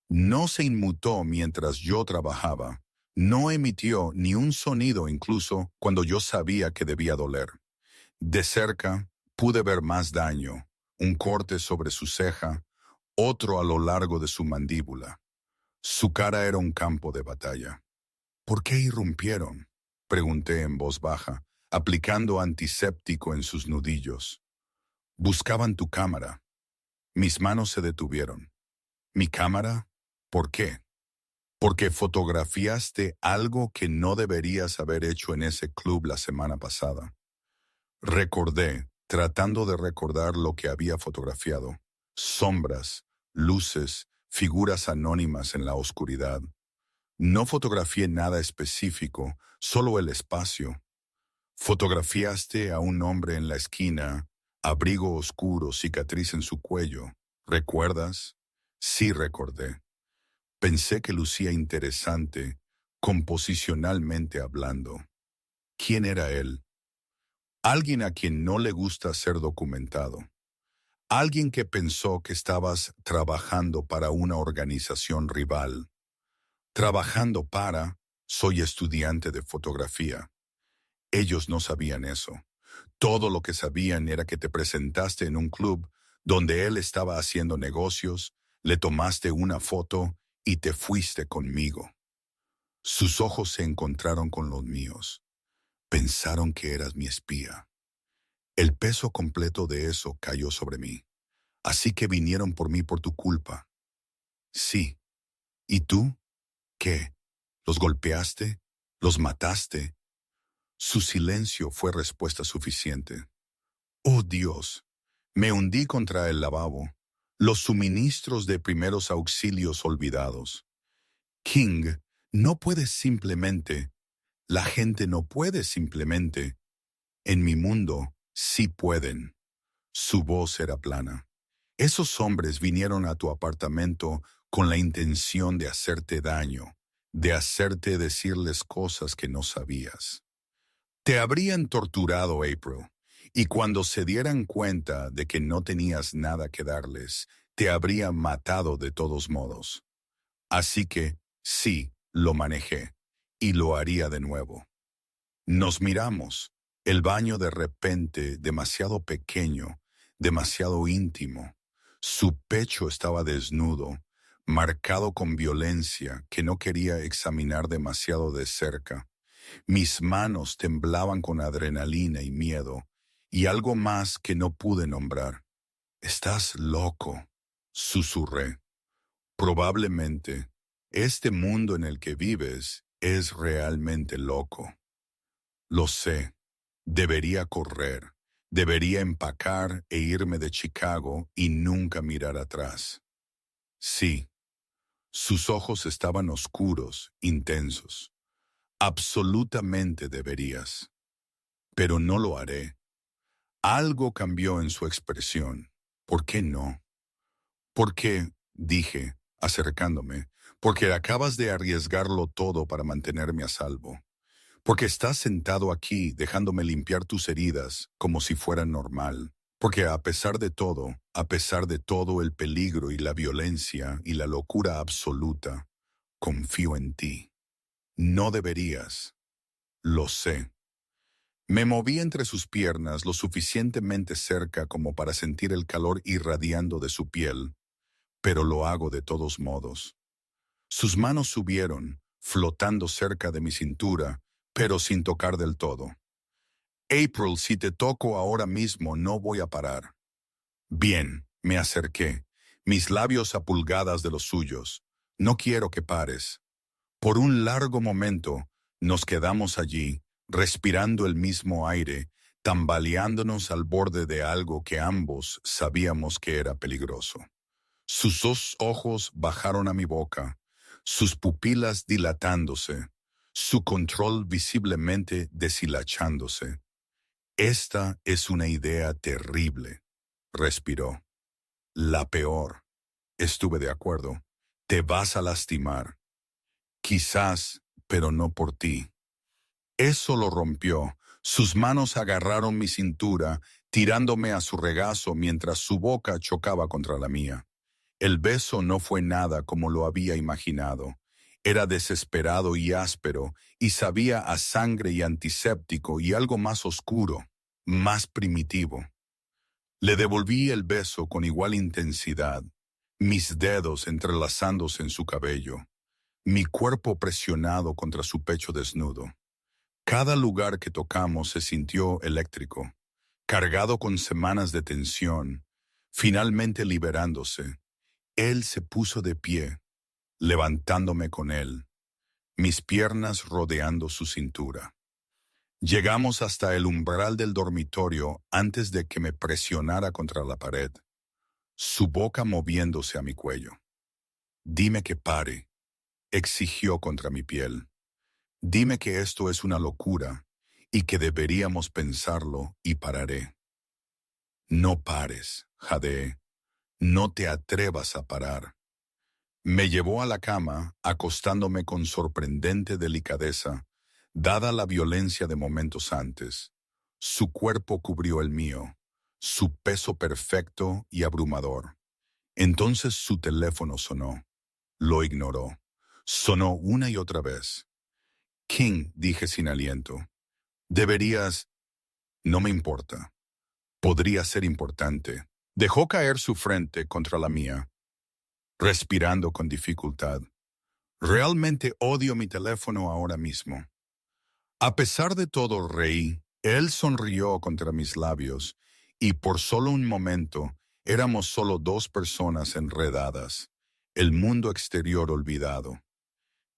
No se inmutó mientras yo trabajaba. No emitió ni un sonido incluso cuando yo sabía que debía doler. De cerca pude ver más daño, un corte sobre su ceja, otro a lo largo de su mandíbula. Su cara era un campo de batalla. ¿Por qué irrumpieron?, pregunté en voz baja, aplicando antiséptico en sus nudillos. Buscaban tu cámara. Mis manos se detuvieron. ¿Mi cámara? ¿Por qué? Porque fotografiaste algo que no deberías haber hecho en ese club la semana pasada. Recordé, tratando de recordar lo que había fotografiado. Sombras, luces, figuras anónimas en la oscuridad. No fotografié nada específico, solo el espacio. Fotografiaste a un hombre en la esquina, abrigo oscuro, cicatriz en su cuello. ¿Recuerdas? Sí, recordé. Pensé que lucía interesante, composicionalmente hablando. ¿Quién era él? Alguien a quien no le gusta ser documentado. Alguien que pensó que estabas trabajando para una organización rival. Trabajando para, soy estudiante de fotografía. Ellos no sabían eso. Todo lo que sabían era que te presentaste en un club donde él estaba haciendo negocios, le tomaste una foto y te fuiste conmigo. Sus ojos se encontraron con los míos. Pensaron que eras mi espía. El peso completo de eso cayó sobre mí. Así que vinieron por mí por tu culpa. Sí. ¿Y tú? ¿Qué? ¿Los golpeaste? ¿Los mataste? Su silencio fue respuesta suficiente. Oh Dios, me hundí contra el lavabo, los suministros de primeros auxilios olvidados. King, no puedes simplemente, la gente no puede simplemente. En mi mundo, sí pueden. Su voz era plana. Esos hombres vinieron a tu apartamento con la intención de hacerte daño, de hacerte decirles cosas que no sabías. Te habrían torturado, April, y cuando se dieran cuenta de que no tenías nada que darles, te habrían matado de todos modos. Así que, sí, lo manejé, y lo haría de nuevo. Nos miramos, el baño de repente demasiado pequeño, demasiado íntimo. Su pecho estaba desnudo, marcado con violencia que no quería examinar demasiado de cerca. Mis manos temblaban con adrenalina y miedo, y algo más que no pude nombrar. «Estás loco», susurré. «Probablemente, este mundo en el que vives es realmente loco. Lo sé. Debería correr. Debería empacar e irme de Chicago y nunca mirar atrás». Sí, sus ojos estaban oscuros, intensos. «Absolutamente deberías. Pero no lo haré». Algo cambió en su expresión. «¿Por qué no?» «Porque», dije, acercándome, «porque acabas de arriesgarlo todo para mantenerme a salvo. Porque estás sentado aquí dejándome limpiar tus heridas como si fuera normal. Porque a pesar de todo el peligro y la violencia y la locura absoluta, confío en ti. No deberías. Lo sé». Me moví entre sus piernas lo suficientemente cerca como para sentir el calor irradiando de su piel, pero lo hago de todos modos. Sus manos subieron, flotando cerca de mi cintura, pero sin tocar del todo. «April, si te toco ahora mismo no voy a parar». «Bien», me acerqué, mis labios a pulgadas de los suyos. «No quiero que pares». Por un largo momento nos quedamos allí, respirando el mismo aire, tambaleándonos al borde de algo que ambos sabíamos que era peligroso. Sus dos ojos bajaron a mi boca, sus pupilas dilatándose, su control visiblemente deshilachándose. Esta es una idea terrible, respiró. La peor. Estuve de acuerdo. Te vas a lastimar. Quizás, pero no por ti. Eso lo rompió. Sus manos agarraron mi cintura, tirándome a su regazo mientras su boca chocaba contra la mía. El beso no fue nada como lo había imaginado. Era desesperado y áspero, y sabía a sangre y antiséptico y algo más oscuro, más primitivo. Le devolví el beso con igual intensidad, mis dedos entrelazándose en su cabello, mi cuerpo presionado contra su pecho desnudo. Cada lugar que tocamos se sintió eléctrico, cargado con semanas de tensión, finalmente liberándose. Él se puso de pie, levantándome con él, mis piernas rodeando su cintura. Llegamos hasta el umbral del dormitorio antes de que me presionara contra la pared, su boca moviéndose a mi cuello. Dime que pare, exigió contra mi piel. Dime que esto es una locura y que deberíamos pensarlo y pararé. No pares, jadeé. No te atrevas a parar. Me llevó a la cama, acostándome con sorprendente delicadeza, dada la violencia de momentos antes. Su cuerpo cubrió el mío, su peso perfecto y abrumador. Entonces su teléfono sonó. Lo ignoró. Sonó una y otra vez. King, dije sin aliento. Deberías... No me importa. Podría ser importante. Dejó caer su frente contra la mía, respirando con dificultad. Realmente odio mi teléfono ahora mismo. A pesar de todo, reí. Él sonrió contra mis labios, y por solo un momento éramos solo dos personas enredadas, el mundo exterior olvidado.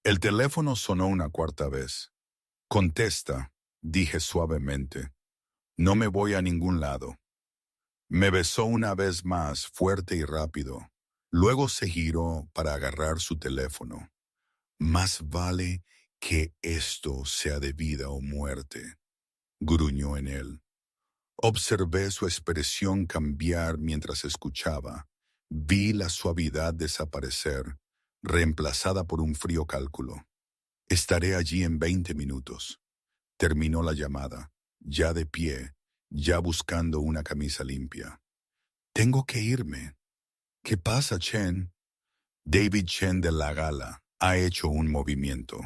El teléfono sonó una cuarta vez. Contesta, dije suavemente. No me voy a ningún lado. Me besó una vez más, fuerte y rápido. Luego se giró para agarrar su teléfono. Más vale que esto sea de vida o muerte, gruñó en él. Observé su expresión cambiar mientras escuchaba. Vi la suavidad desaparecer, reemplazada por un frío cálculo. Estaré allí en 20 minutos. Terminó la llamada, ya de pie, ya buscando una camisa limpia. Tengo que irme. ¿Qué pasa, Chen? David Chen de la Gala ha hecho un movimiento.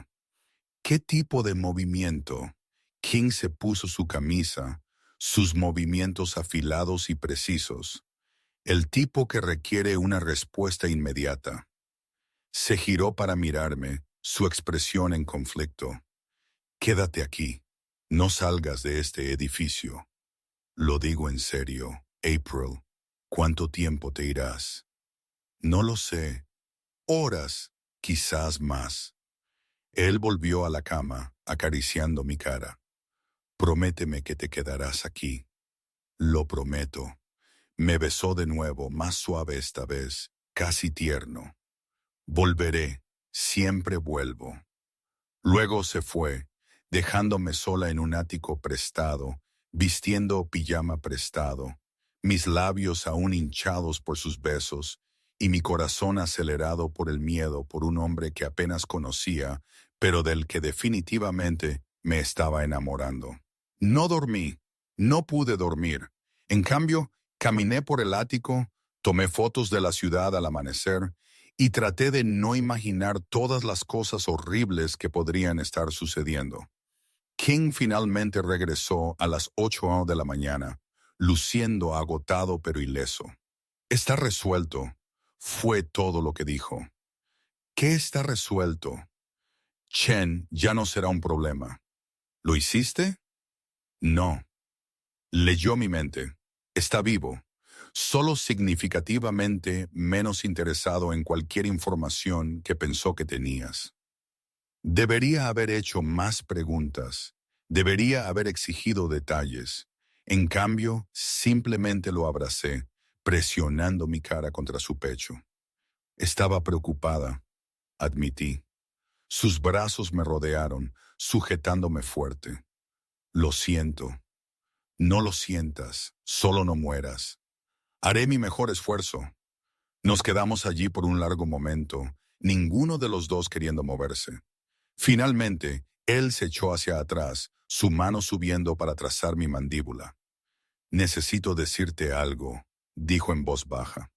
¿Qué tipo de movimiento? King se puso su camisa, sus movimientos afilados y precisos. El tipo que requiere una respuesta inmediata. Se giró para mirarme, su expresión en conflicto. Quédate aquí. No salgas de este edificio. Lo digo en serio, April. ¿Cuánto tiempo te irás? No lo sé. Horas, quizás más. Él volvió a la cama, acariciando mi cara. Prométeme que te quedarás aquí. Lo prometo. Me besó de nuevo, más suave esta vez, casi tierno. Volveré, siempre vuelvo. Luego se fue, dejándome sola en un ático prestado, vistiendo pijama prestado, mis labios aún hinchados por sus besos, y mi corazón acelerado por el miedo por un hombre que apenas conocía, pero del que definitivamente me estaba enamorando. No dormí, no pude dormir. En cambio, caminé por el ático, tomé fotos de la ciudad al amanecer, y traté de no imaginar todas las cosas horribles que podrían estar sucediendo. King finalmente regresó a las 8 de la mañana, luciendo agotado pero ileso. Está resuelto, fue todo lo que dijo. ¿Qué está resuelto? Chen ya no será un problema. ¿Lo hiciste? No. Leyó mi mente. Está vivo. Solo significativamente menos interesado en cualquier información que pensó que tenías. Debería haber hecho más preguntas, debería haber exigido detalles. En cambio, simplemente lo abracé, presionando mi cara contra su pecho. Estaba preocupada, admití. Sus brazos me rodearon, sujetándome fuerte. Lo siento. No lo sientas, solo no mueras. Haré mi mejor esfuerzo. Nos quedamos allí por un largo momento, ninguno de los dos queriendo moverse. Finalmente, él se echó hacia atrás, su mano subiendo para trazar mi mandíbula. Necesito decirte algo, dijo en voz baja.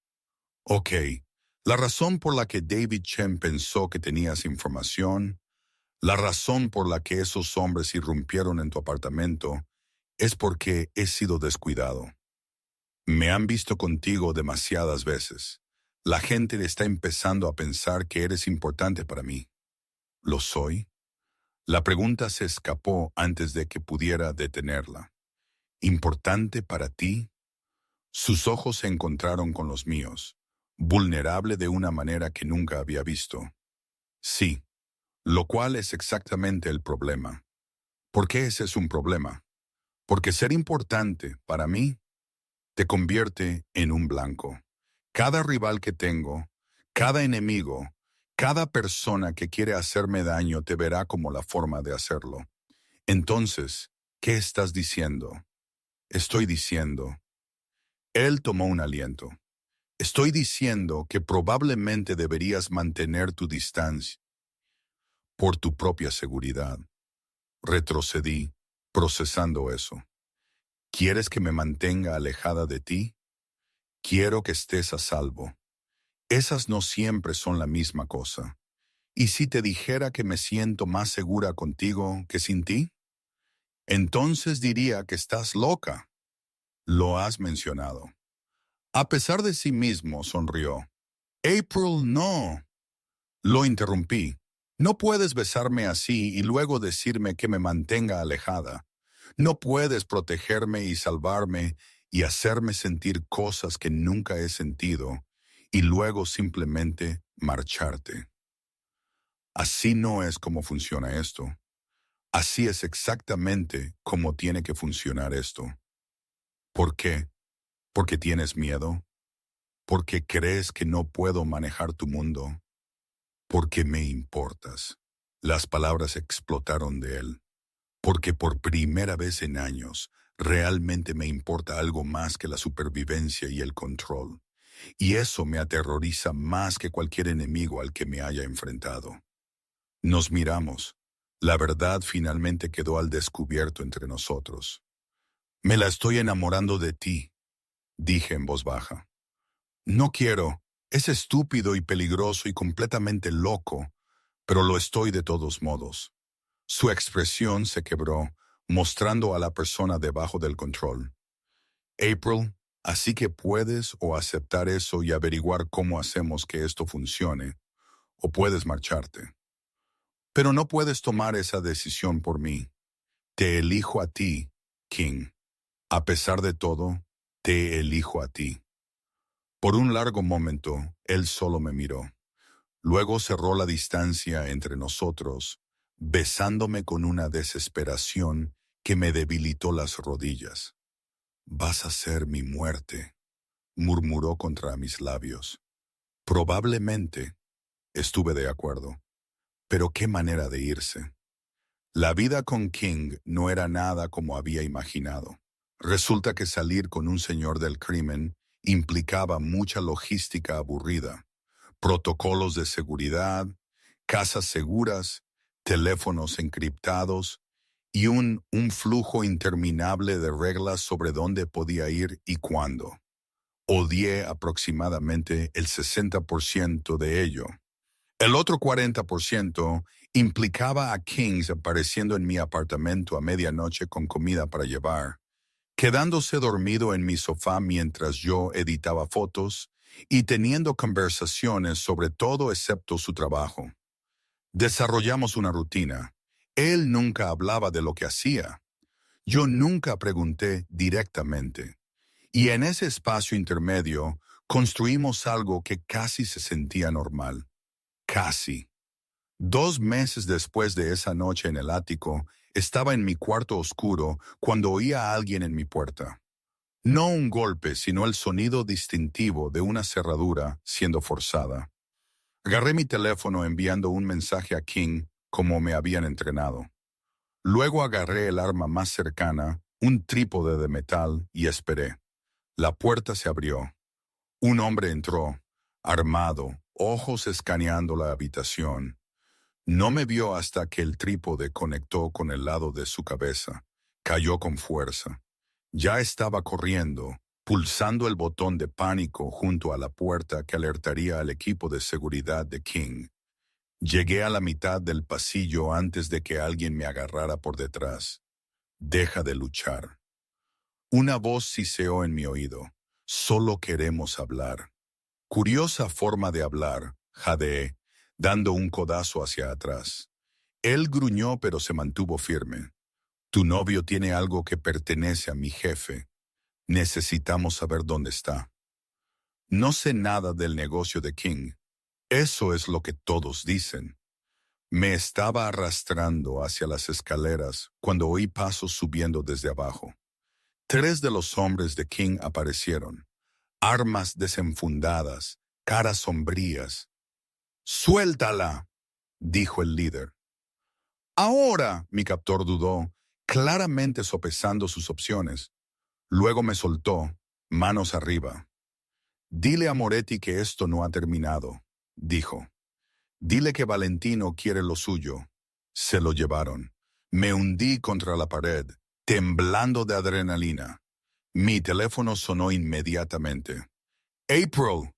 Ok, la razón por la que David Chen pensó que tenías información, la razón por la que esos hombres irrumpieron en tu apartamento, es porque he sido descuidado. Me han visto contigo demasiadas veces. La gente está empezando a pensar que eres importante para mí. ¿Lo soy? La pregunta se escapó antes de que pudiera detenerla. ¿Importante para ti? Sus ojos se encontraron con los míos, vulnerable de una manera que nunca había visto. Sí, lo cual es exactamente el problema. ¿Por qué ese es un problema? Porque ser importante, para mí, te convierte en un blanco. Cada rival que tengo, cada enemigo, cada persona que quiere hacerme daño te verá como la forma de hacerlo. Entonces, ¿qué estás diciendo? Estoy diciendo. Él tomó un aliento. Estoy diciendo que probablemente deberías mantener tu distancia por tu propia seguridad. Retrocedí, procesando eso. ¿Quieres que me mantenga alejada de ti? Quiero que estés a salvo. Esas no siempre son la misma cosa. ¿Y si te dijera que me siento más segura contigo que sin ti? Entonces diría que estás loca. Lo has mencionado. A pesar de sí mismo, sonrió. April, no. Lo interrumpí. No puedes besarme así y luego decirme que me mantenga alejada. No puedes protegerme y salvarme y hacerme sentir cosas que nunca he sentido y luego simplemente marcharte. Así no es como funciona esto. Así es exactamente como tiene que funcionar esto. ¿Por qué? ¿Porque tienes miedo? ¿Porque crees que no puedo manejar tu mundo? Porque me importas. Las palabras explotaron de él. Porque por primera vez en años, realmente me importa algo más que la supervivencia y el control. Y eso me aterroriza más que cualquier enemigo al que me haya enfrentado. Nos miramos. La verdad finalmente quedó al descubierto entre nosotros. Me la estoy enamorando de ti, dije en voz baja. No quiero. Es estúpido y peligroso y completamente loco, pero lo estoy de todos modos. Su expresión se quebró, mostrando a la persona debajo del control. April, así que puedes o aceptar eso y averiguar cómo hacemos que esto funcione, o puedes marcharte. Pero no puedes tomar esa decisión por mí. Te elijo a ti, King. A pesar de todo, te elijo a ti. Por un largo momento, él solo me miró. Luego cerró la distancia entre nosotros, besándome con una desesperación que me debilitó las rodillas. Vas a ser mi muerte, murmuró contra mis labios. Probablemente estuve de acuerdo, pero qué manera de irse. La vida con King no era nada como había imaginado. Resulta que salir con un señor del crimen implicaba mucha logística aburrida, protocolos de seguridad, casas seguras, teléfonos encriptados y un flujo interminable de reglas sobre dónde podía ir y cuándo. Odié aproximadamente el 60% de ello. El otro 40% implicaba a Kings apareciendo en mi apartamento a medianoche con comida para llevar, quedándose dormido en mi sofá mientras yo editaba fotos y teniendo conversaciones sobre todo excepto su trabajo. Desarrollamos una rutina. Él nunca hablaba de lo que hacía. Yo nunca pregunté directamente. Y en ese espacio intermedio construimos algo que casi se sentía normal. Casi. 2 meses después de esa noche en el ático, estaba en mi cuarto oscuro cuando oí a alguien en mi puerta. No un golpe, sino el sonido distintivo de una cerradura siendo forzada. Agarré mi teléfono enviando un mensaje a King como me habían entrenado. Luego agarré el arma más cercana, un trípode de metal, y esperé. La puerta se abrió. Un hombre entró, armado, ojos escaneando la habitación. No me vio hasta que el trípode conectó con el lado de su cabeza. Cayó con fuerza. Ya estaba corriendo, pulsando el botón de pánico junto a la puerta que alertaría al equipo de seguridad de King. Llegué a la mitad del pasillo antes de que alguien me agarrara por detrás. Deja de luchar. Una voz siseó en mi oído. Solo queremos hablar. Curiosa forma de hablar, jadeé, dando un codazo hacia atrás. Él gruñó pero se mantuvo firme. Tu novio tiene algo que pertenece a mi jefe. Necesitamos saber dónde está. No sé nada del negocio de King. Eso es lo que todos dicen. Me estaba arrastrando hacia las escaleras cuando oí pasos subiendo desde abajo. 3 de los hombres de King aparecieron. Armas desenfundadas, caras sombrías. «¡Suéltala!», dijo el líder. «Ahora», mi captor dudó, claramente sopesando sus opciones. Luego me soltó, manos arriba. «Dile a Moretti que esto no ha terminado», dijo. «Dile que Valentino quiere lo suyo». Se lo llevaron. Me hundí contra la pared, temblando de adrenalina. Mi teléfono sonó inmediatamente. «April».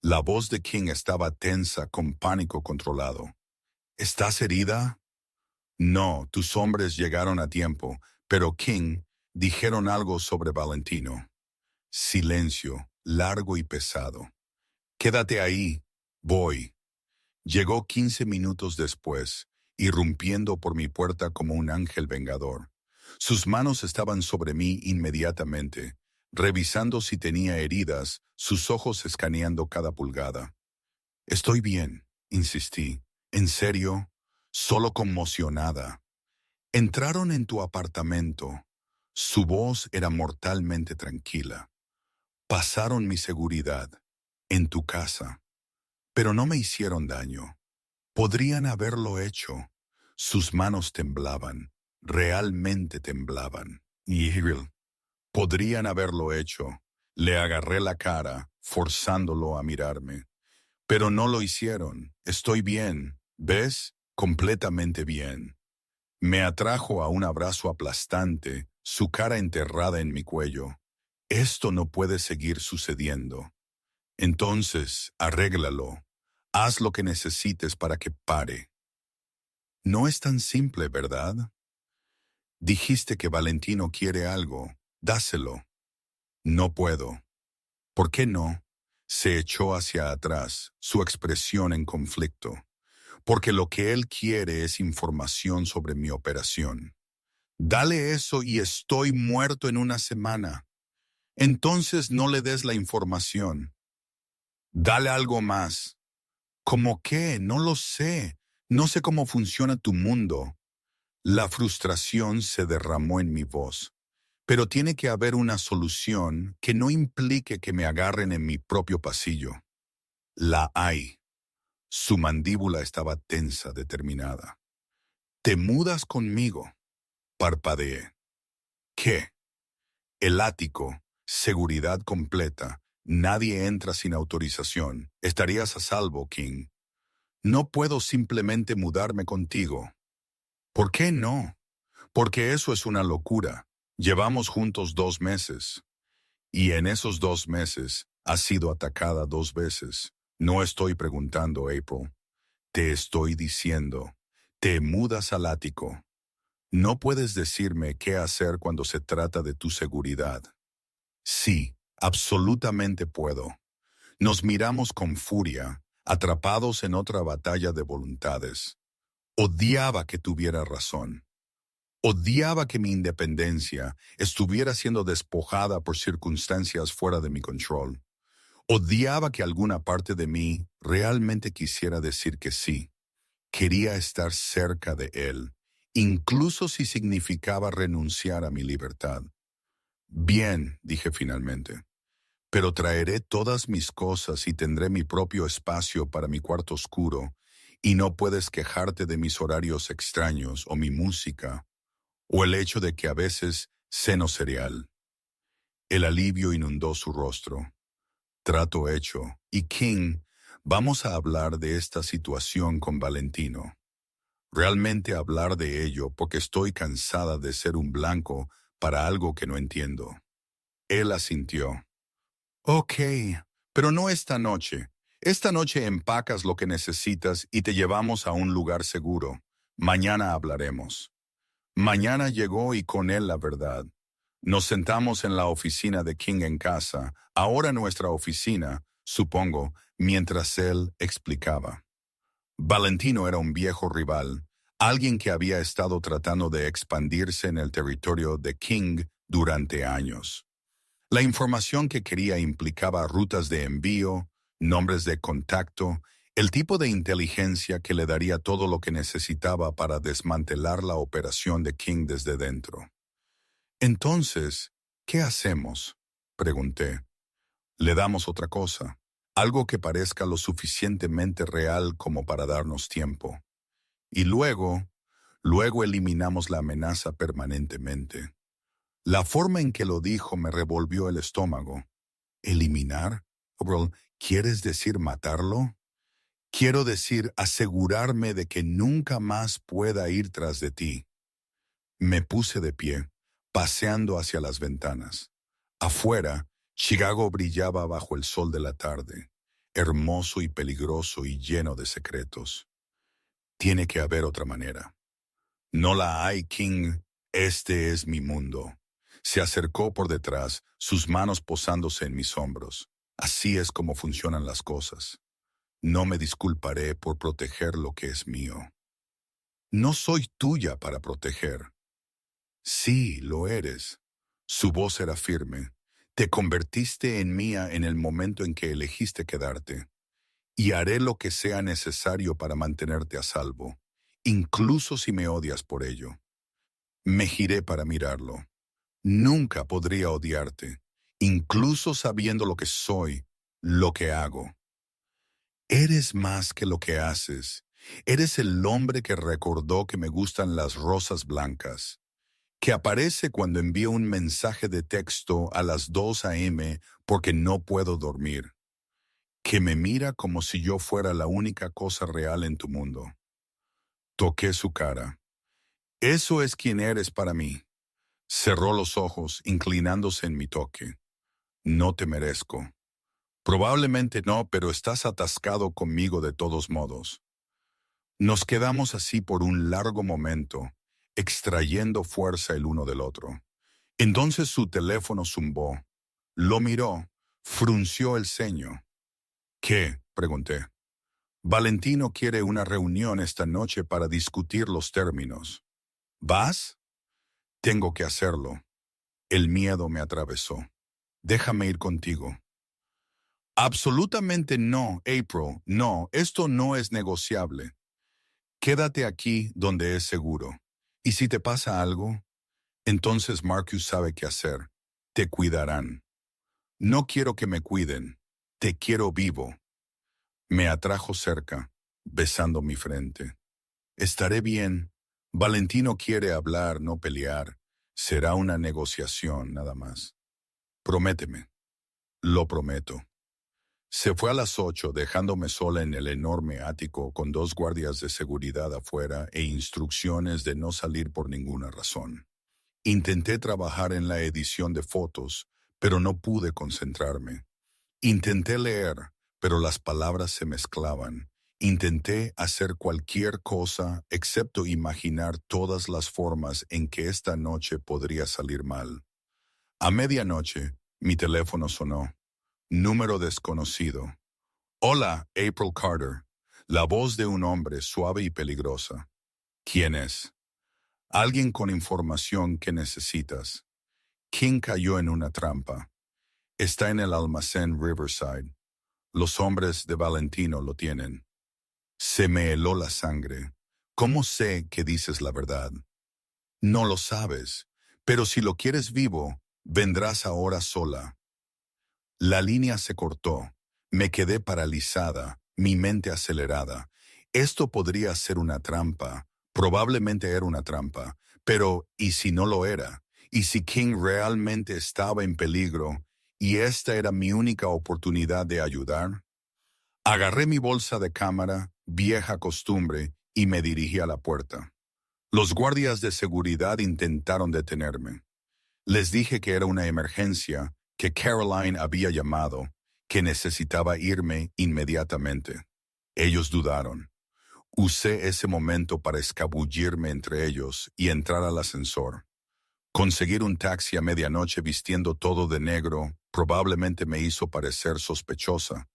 La voz de King estaba tensa con pánico controlado. «¿Estás herida?» «No, tus hombres llegaron a tiempo, pero King, dijeron algo sobre Valentino». Silencio, largo y pesado. «Quédate ahí, voy». Llegó 15 minutos después, irrumpiendo por mi puerta como un ángel vengador. Sus manos estaban sobre mí inmediatamente, revisando si tenía heridas, sus ojos escaneando cada pulgada. «Estoy bien», insistí. «¿En serio?» Solo conmocionada. «Entraron en tu apartamento». Su voz era mortalmente tranquila. «Pasaron mi seguridad. En tu casa. Pero no me hicieron daño. Podrían haberlo hecho». Sus manos temblaban. Realmente temblaban. Y podrían haberlo hecho. Le agarré la cara, forzándolo a mirarme. «Pero no lo hicieron. Estoy bien. ¿Ves? Completamente bien». Me atrajo a un abrazo aplastante, su cara enterrada en mi cuello. «Esto no puede seguir sucediendo. Entonces, arréglalo. Haz lo que necesites para que pare». No es tan simple, ¿verdad? Dijiste que Valentino quiere algo. Dáselo. No puedo. ¿Por qué no? Se echó hacia atrás, su expresión en conflicto. Porque lo que él quiere es información sobre mi operación. Dale eso y estoy muerto en una semana. Entonces no le des la información. Dale algo más. ¿Cómo qué? No lo sé. No sé cómo funciona tu mundo. La frustración se derramó en mi voz. Pero tiene que haber una solución que no implique que me agarren en mi propio pasillo. La hay. Su mandíbula estaba tensa, determinada. «Te mudas conmigo», parpadeé. «¿Qué?» «El ático, seguridad completa, nadie entra sin autorización. Estarías a salvo, King». «No puedo simplemente mudarme contigo». «¿Por qué no?» «Porque eso es una locura. Llevamos juntos 2 meses. Y en esos 2 meses has sido atacada 2 veces. No estoy preguntando, April. Te estoy diciendo, te mudas al ático. No puedes decirme qué hacer cuando se trata de tu seguridad». «Sí, absolutamente puedo». Nos miramos con furia, atrapados en otra batalla de voluntades. Odiaba que tuviera razón. Odiaba que mi independencia estuviera siendo despojada por circunstancias fuera de mi control. Odiaba que alguna parte de mí realmente quisiera decir que sí. Quería estar cerca de él, incluso si significaba renunciar a mi libertad. Bien, dije finalmente, pero traeré todas mis cosas y tendré mi propio espacio para mi cuarto oscuro, y no puedes quejarte de mis horarios extraños o mi música, o el hecho de que a veces ceno cereal. El alivio inundó su rostro. Trato hecho. Y King, vamos a hablar de esta situación con Valentino. Realmente hablar de ello porque estoy cansada de ser un blanco para algo que no entiendo. Él asintió. Ok, pero no esta noche. Esta noche empacas lo que necesitas y te llevamos a un lugar seguro. Mañana hablaremos. Mañana llegó y con él la verdad. Nos sentamos en la oficina de King en casa, ahora nuestra oficina, supongo, mientras él explicaba. Valentino era un viejo rival, alguien que había estado tratando de expandirse en el territorio de King durante años. La información que quería implicaba rutas de envío, nombres de contacto, el tipo de inteligencia que le daría todo lo que necesitaba para desmantelar la operación de King desde dentro. Entonces, ¿qué hacemos?, pregunté. Le damos otra cosa, algo que parezca lo suficientemente real como para darnos tiempo. Y luego eliminamos la amenaza permanentemente. La forma en que lo dijo me revolvió el estómago. ¿Eliminar? Bro, ¿quieres decir matarlo? Quiero decir asegurarme de que nunca más pueda ir tras de ti. Me puse de pie, paseando hacia las ventanas. Afuera, Chicago brillaba bajo el sol de la tarde, hermoso y peligroso y lleno de secretos. Tiene que haber otra manera. No la hay, King. Este es mi mundo. Se acercó por detrás, sus manos posándose en mis hombros. Así es como funcionan las cosas. No me disculparé por proteger lo que es mío. No soy tuya para proteger. Sí, lo eres. Su voz era firme. Te convertiste en mía en el momento en que elegiste quedarte. Y haré lo que sea necesario para mantenerte a salvo, incluso si me odias por ello. Me giré para mirarlo. Nunca podría odiarte, incluso sabiendo lo que soy, lo que hago. Eres más que lo que haces. Eres el hombre que recordó que me gustan las rosas blancas, que aparece cuando envío un mensaje de texto a las 2 a.m. porque no puedo dormir, que me mira como si yo fuera la única cosa real en tu mundo. Toqué su cara. Eso es quien eres para mí. Cerró los ojos, inclinándose en mi toque. No te merezco. Probablemente no, pero estás atascado conmigo de todos modos. Nos quedamos así por un largo momento, extrayendo fuerza el uno del otro. Entonces su teléfono zumbó. Lo miró, frunció el ceño. ¿Qué?, pregunté. Valentino quiere una reunión esta noche para discutir los términos. ¿Vas? Tengo que hacerlo. El miedo me atravesó. Déjame ir contigo. Absolutamente no, April. No, esto no es negociable. Quédate aquí donde es seguro. Y si te pasa algo, entonces Marcus sabe qué hacer. Te cuidarán. No quiero que me cuiden. Te quiero vivo. Me atrajo cerca, besando mi frente. Estaré bien. Valentino quiere hablar, no pelear. Será una negociación, nada más. Prométeme. Lo prometo. Se fue a las 8, dejándome sola en el enorme ático con 2 guardias de seguridad afuera e instrucciones de no salir por ninguna razón. Intenté trabajar en la edición de fotos, pero no pude concentrarme. Intenté leer, pero las palabras se mezclaban. Intenté hacer cualquier cosa excepto imaginar todas las formas en que esta noche podría salir mal. A medianoche, mi teléfono sonó. Número desconocido. Hola, April Carter. La voz de un hombre suave y peligrosa. ¿Quién es? Alguien con información que necesitas. King cayó en una trampa. Está en el almacén Riverside. Los hombres de Valentino lo tienen. Se me heló la sangre. ¿Cómo sé que dices la verdad? No lo sabes, pero si lo quieres vivo, vendrás ahora sola. La línea se cortó. Me quedé paralizada, mi mente acelerada. Esto podría ser una trampa. Probablemente era una trampa. Pero, ¿y si no lo era? ¿Y si King realmente estaba en peligro y esta era mi única oportunidad de ayudar? Agarré mi bolsa de cámara, vieja costumbre, y me dirigí a la puerta. Los guardias de seguridad intentaron detenerme. Les dije que era una emergencia, que Caroline había llamado, que necesitaba irme inmediatamente. Ellos dudaron. Usé ese momento para escabullirme entre ellos y entrar al ascensor. Conseguir un taxi a medianoche vistiendo todo de negro probablemente me hizo parecer sospechosa,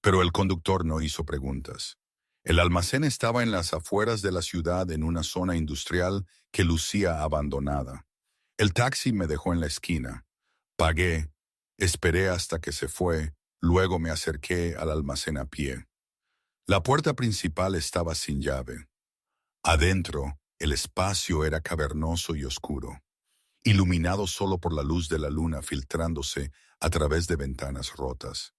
pero el conductor no hizo preguntas. El almacén estaba en las afueras de la ciudad en una zona industrial que lucía abandonada. El taxi me dejó en la esquina. Pagué, esperé hasta que se fue, luego me acerqué al almacén a pie. La puerta principal estaba sin llave. Adentro, el espacio era cavernoso y oscuro, iluminado solo por la luz de la luna filtrándose a través de ventanas rotas.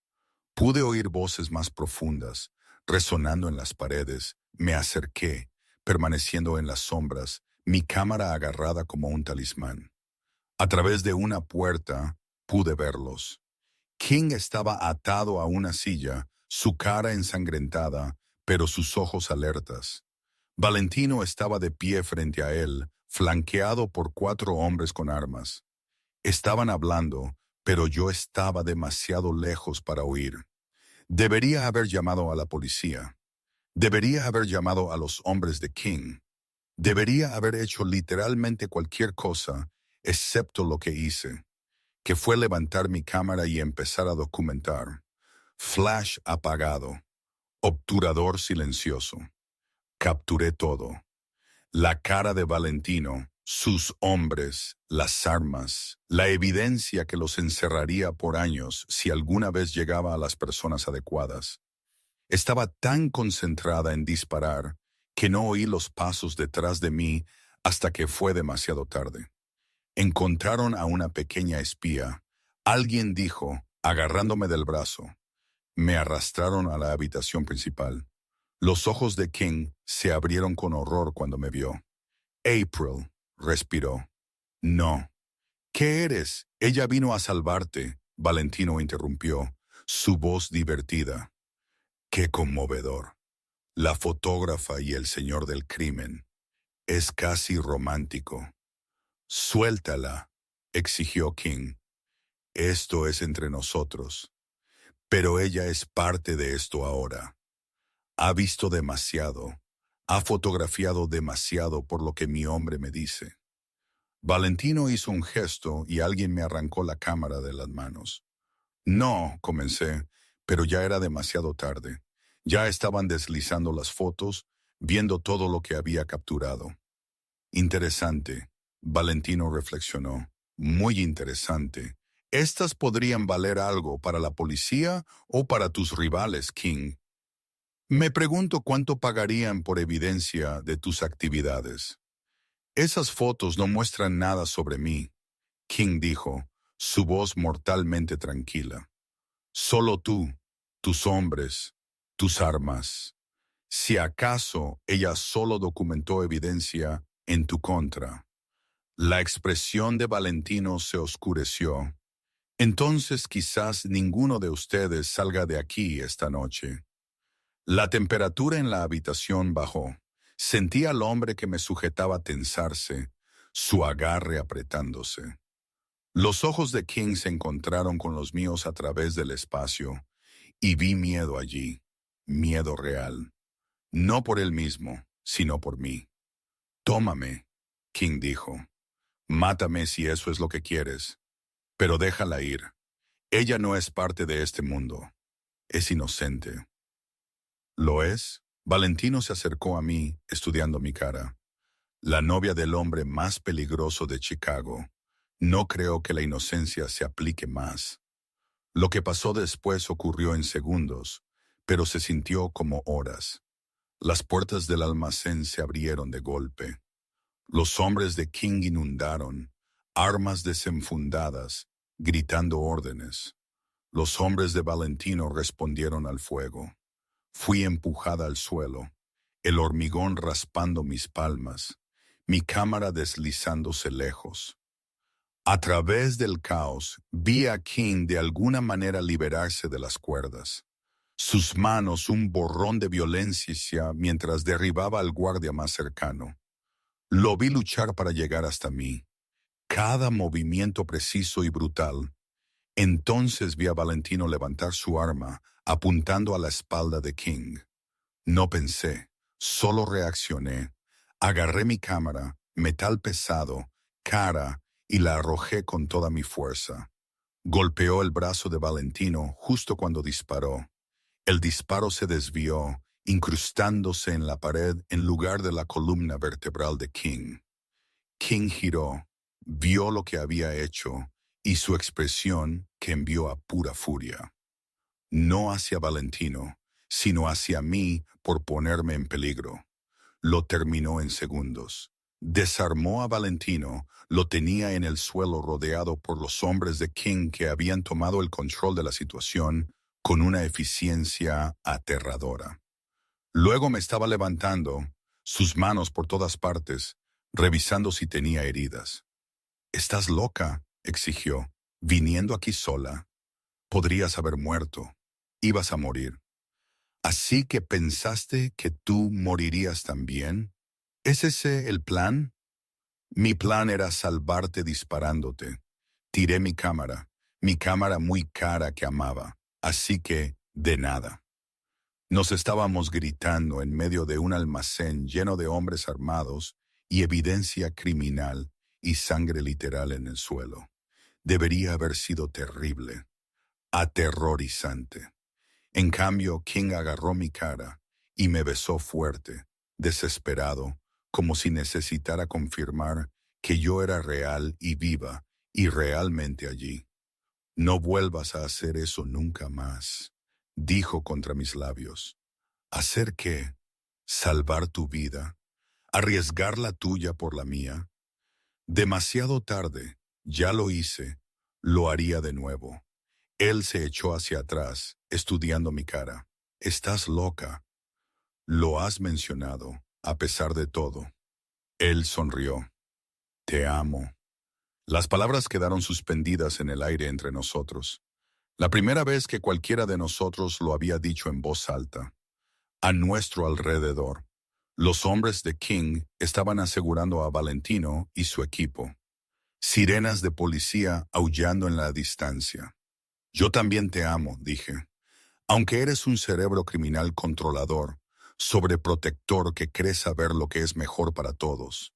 Pude oír voces más profundas, resonando en las paredes. Me acerqué, permaneciendo en las sombras, mi cámara agarrada como un talismán. A través de una puerta pude verlos. King estaba atado a una silla, su cara ensangrentada, pero sus ojos alertas. Valentino estaba de pie frente a él, flanqueado por 4 hombres con armas. Estaban hablando, pero yo estaba demasiado lejos para oír. Debería haber llamado a la policía. Debería haber llamado a los hombres de King. Debería haber hecho literalmente cualquier cosa, excepto lo que hice, que fue levantar mi cámara y empezar a documentar. Flash apagado. Obturador silencioso. Capturé todo. La cara de Valentino, sus hombres, las armas, la evidencia que los encerraría por años si alguna vez llegaba a las personas adecuadas. Estaba tan concentrada en disparar que no oí los pasos detrás de mí hasta que fue demasiado tarde. Encontraron a una pequeña espía. Alguien dijo, agarrándome del brazo. Me arrastraron a la habitación principal. Los ojos de King se abrieron con horror cuando me vio. April, respiró. No. ¿Qué eres? Ella vino a salvarte, Valentino interrumpió, su voz divertida. Qué conmovedor. La fotógrafa y el señor del crimen. Es casi romántico. Suéltala, exigió King. Esto es entre nosotros. Pero ella es parte de esto ahora. Ha visto demasiado. Ha fotografiado demasiado por lo que mi hombre me dice. Valentino hizo un gesto y alguien me arrancó la cámara de las manos. No, comencé, pero ya era demasiado tarde. Ya estaban deslizando las fotos, viendo todo lo que había capturado. Interesante, Valentino reflexionó. Muy interesante. Estas podrían valer algo para la policía o para tus rivales, King. Me pregunto cuánto pagarían por evidencia de tus actividades. Esas fotos no muestran nada sobre mí, King dijo, su voz mortalmente tranquila. Solo tú, tus hombres, tus armas. Si acaso ella solo documentó evidencia en tu contra. La expresión de Valentino se oscureció. Entonces quizás ninguno de ustedes salga de aquí esta noche. La temperatura en la habitación bajó. Sentí al hombre que me sujetaba tensarse, su agarre apretándose. Los ojos de King se encontraron con los míos a través del espacio, y vi miedo allí, miedo real. No por él mismo, sino por mí. Tómame, King dijo. Mátame si eso es lo que quieres, pero déjala ir. Ella no es parte de este mundo. Es inocente. ¿Lo es? Valentino se acercó a mí, estudiando mi cara. La novia del hombre más peligroso de Chicago. No creo que la inocencia se aplique más. Lo que pasó después ocurrió en segundos, pero se sintió como horas. Las puertas del almacén se abrieron de golpe. Los hombres de King inundaron, armas desenfundadas, gritando órdenes. Los hombres de Valentino respondieron al fuego. Fui empujada al suelo, el hormigón raspando mis palmas, mi cámara deslizándose lejos. A través del caos, vi a King de alguna manera liberarse de las cuerdas. Sus manos un borrón de violencia mientras derribaba al guardia más cercano. Lo vi luchar para llegar hasta mí. Cada movimiento preciso y brutal. Entonces vi a Valentino levantar su arma, apuntando a la espalda de King. No pensé, solo reaccioné. Agarré mi cámara, metal pesado, cara, y la arrojé con toda mi fuerza. Golpeó el brazo de Valentino justo cuando disparó. El disparo se desvió, incrustándose en la pared en lugar de la columna vertebral de King. King giró, vio lo que había hecho y su expresión que envió a pura furia. No hacia Valentino, sino hacia mí por ponerme en peligro. Lo terminó en segundos. Desarmó a Valentino, lo tenía en el suelo rodeado por los hombres de King que habían tomado el control de la situación con una eficiencia aterradora. Luego me estaba levantando, sus manos por todas partes, revisando si tenía heridas. «¿Estás loca?», exigió. «¿Viniendo aquí sola? Podrías haber muerto. Ibas a morir. ¿Así que pensaste que tú morirías también? ¿Es ese el plan?» Mi plan era salvarte disparándote. Tiré mi cámara muy cara que amaba, así que, de nada. Nos estábamos gritando en medio de un almacén lleno de hombres armados y evidencia criminal y sangre literal en el suelo. Debería haber sido terrible, aterrorizante. En cambio, King agarró mi cara y me besó fuerte, desesperado, como si necesitara confirmar que yo era real y viva y realmente allí. «No vuelvas a hacer eso nunca más», dijo contra mis labios. «¿Hacer qué? ¿Salvar tu vida? ¿Arriesgar la tuya por la mía?» Demasiado tarde, ya lo hice, lo haría de nuevo. Él se echó hacia atrás, estudiando mi cara. «Estás loca. Lo has mencionado, a pesar de todo». Él sonrió. «Te amo». Las palabras quedaron suspendidas en el aire entre nosotros. La primera vez que cualquiera de nosotros lo había dicho en voz alta. A nuestro alrededor, los hombres de King estaban asegurando a Valentino y su equipo. Sirenas de policía aullando en la distancia. «Yo también te amo», dije. «Aunque eres un cerebro criminal controlador, sobreprotector que cree saber lo que es mejor para todos.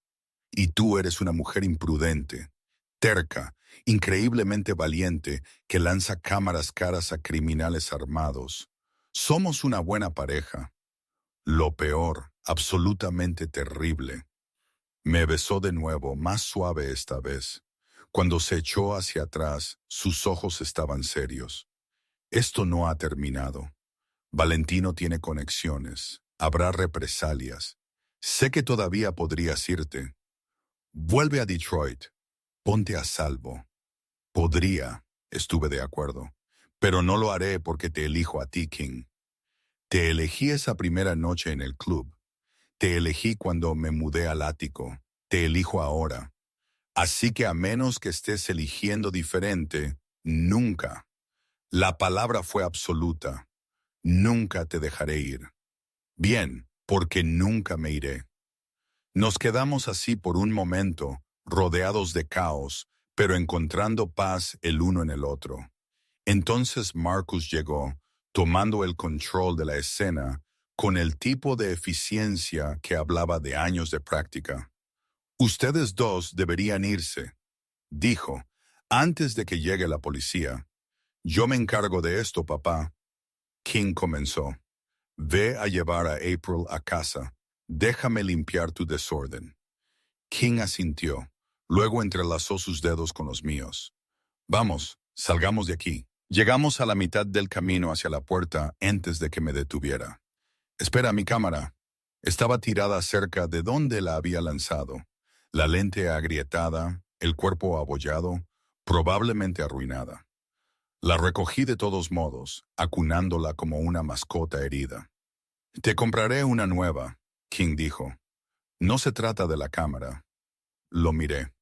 Y tú eres una mujer imprudente, terca, increíblemente valiente que lanza cámaras caras a criminales armados. Somos una buena pareja». Lo peor, absolutamente terrible. Me besó de nuevo, más suave esta vez. Cuando se echó hacia atrás, sus ojos estaban serios. «Esto no ha terminado. Valentino tiene conexiones. Habrá represalias. Sé que todavía podrías irte. Vuelve a Detroit. Ponte a salvo». Podría, estuve de acuerdo. Pero no lo haré porque te elijo a ti, King. Te elegí esa primera noche en el club. Te elegí cuando me mudé al ático. Te elijo ahora. Así que a menos que estés eligiendo diferente, nunca. La palabra fue absoluta. Nunca te dejaré ir. Bien, porque nunca me iré. Nos quedamos así por un momento, rodeados de caos, pero encontrando paz el uno en el otro. Entonces Marcus llegó, tomando el control de la escena, con el tipo de eficiencia que hablaba de años de práctica. «Ustedes dos deberían irse», dijo, «antes de que llegue la policía». «Yo me encargo de esto, papá». King comenzó. «Ve a llevar a April a casa. Déjame limpiar tu desorden». King asintió. Luego entrelazó sus dedos con los míos. «Vamos, salgamos de aquí». Llegamos a la mitad del camino hacia la puerta antes de que me detuviera. «Espera mi cámara». Estaba tirada cerca de donde la había lanzado, la lente agrietada, el cuerpo abollado, probablemente arruinada. La recogí de todos modos, acunándola como una mascota herida. Te compraré una nueva, King dijo. No se trata de la cámara. Lo miré.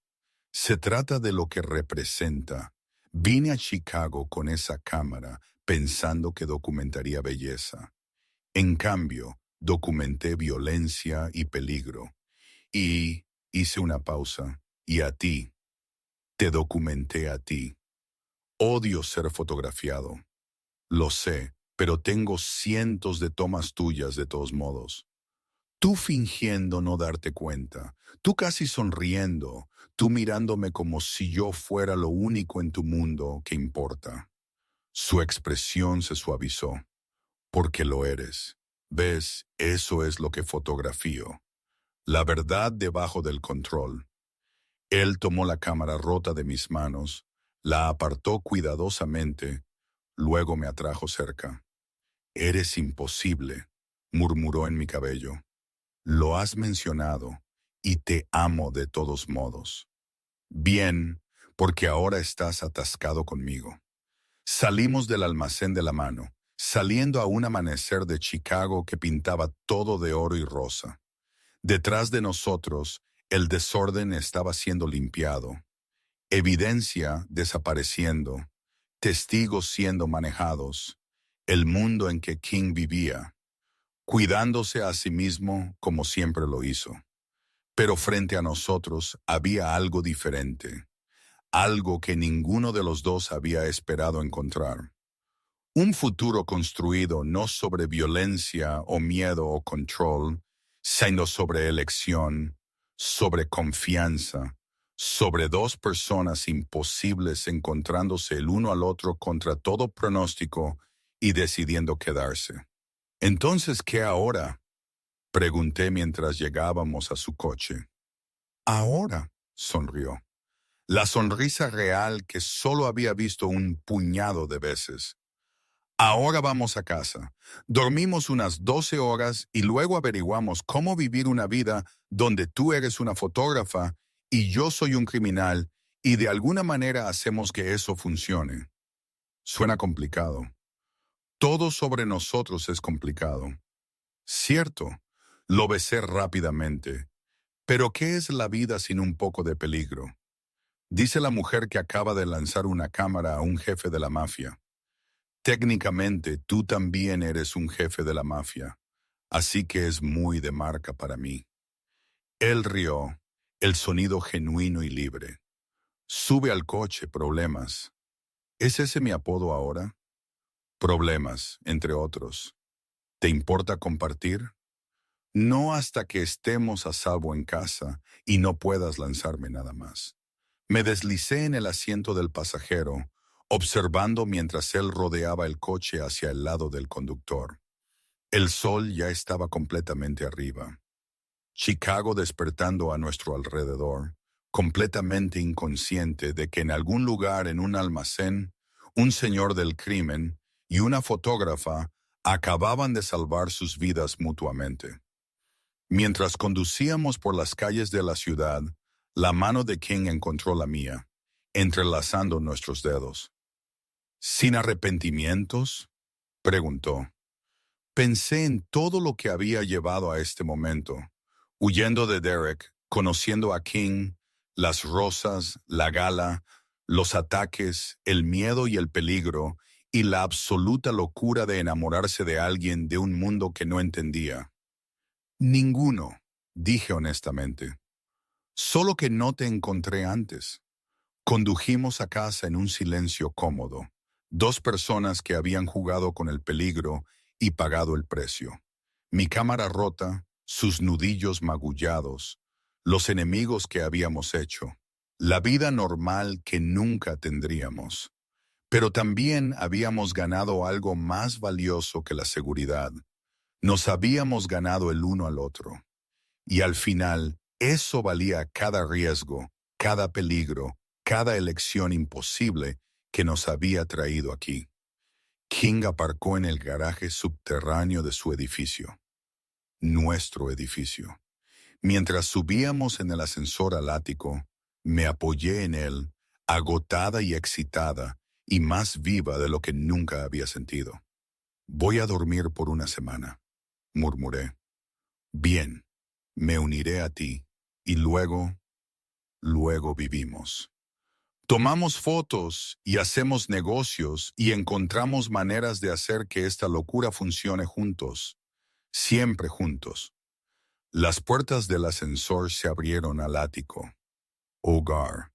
Se trata de lo que representa. Vine a Chicago con esa cámara pensando que documentaría belleza. En cambio, documenté violencia y peligro. Y hice una pausa. Y a ti, te documenté a ti. Odio ser fotografiado. Lo sé, pero tengo cientos de tomas tuyas de todos modos. Tú fingiendo no darte cuenta, tú casi sonriendo, tú mirándome como si yo fuera lo único en tu mundo que importa. Su expresión se suavizó, porque lo eres. ¿Ves? Eso es lo que fotografío. La verdad debajo del control. Él tomó la cámara rota de mis manos, la apartó cuidadosamente, luego me atrajo cerca. Eres imposible, murmuró en mi cabello. Lo has mencionado, y te amo de todos modos. Bien, porque ahora estás atascado conmigo. Salimos del almacén de la mano, saliendo a un amanecer de Chicago que pintaba todo de oro y rosa. Detrás de nosotros, el desorden estaba siendo limpiado, evidencia desapareciendo, testigos siendo manejados, el mundo en que King vivía, cuidándose a sí mismo como siempre lo hizo. Pero frente a nosotros había algo diferente, algo que ninguno de los dos había esperado encontrar. Un futuro construido no sobre violencia o miedo o control, sino sobre elección, sobre confianza, sobre dos personas imposibles encontrándose el uno al otro contra todo pronóstico y decidiendo quedarse. Entonces, ¿qué ahora? Pregunté mientras llegábamos a su coche. Ahora, sonrió. La sonrisa real que solo había visto un puñado de veces. Ahora vamos a casa. Dormimos unas 12 horas y luego averiguamos cómo vivir una vida donde tú eres una fotógrafa y yo soy un criminal y de alguna manera hacemos que eso funcione. Suena complicado. Todo sobre nosotros es complicado. Cierto, lo besé rápidamente. Pero ¿qué es la vida sin un poco de peligro? Dice la mujer que acaba de lanzar una cámara a un jefe de la mafia. Técnicamente, tú también eres un jefe de la mafia, así que es muy de marca para mí. Él rió, el sonido genuino y libre. Sube al coche, problemas. ¿Es ese mi apodo ahora? Problemas, entre otros. ¿Te importa compartir? No hasta que estemos a salvo en casa y no puedas lanzarme nada más. Me deslicé en el asiento del pasajero, observando mientras él rodeaba el coche hacia el lado del conductor. El sol ya estaba completamente arriba. Chicago despertando a nuestro alrededor, completamente inconsciente de que en algún lugar en un almacén, un señor del crimen y una fotógrafa acababan de salvar sus vidas mutuamente. Mientras conducíamos por las calles de la ciudad, la mano de King encontró la mía, entrelazando nuestros dedos. ¿Sin arrepentimientos? Preguntó. Pensé en todo lo que había llevado a este momento, huyendo de Derek, conociendo a King, las rosas, la gala, los ataques, el miedo y el peligro, y la absoluta locura de enamorarse de alguien de un mundo que no entendía. Ninguno, dije honestamente. Solo que no te encontré antes. Condujimos a casa en un silencio cómodo, dos personas que habían jugado con el peligro y pagado el precio. Mi cámara rota, sus nudillos magullados, los enemigos que habíamos hecho, la vida normal que nunca tendríamos. Pero también habíamos ganado algo más valioso que la seguridad. Nos habíamos ganado el uno al otro. Y al final, eso valía cada riesgo, cada peligro, cada elección imposible que nos había traído aquí. King aparcó en el garaje subterráneo de su edificio. nuestro edificio. Mientras subíamos en el ascensor al ático, me apoyé en él, agotada y excitada, y más viva de lo que nunca había sentido. Voy a dormir por una semana, murmuré. Bien, me uniré a ti, y luego vivimos. Tomamos fotos y hacemos negocios y encontramos maneras de hacer que esta locura funcione juntos, siempre juntos. Las puertas del ascensor se abrieron al ático. Hogar.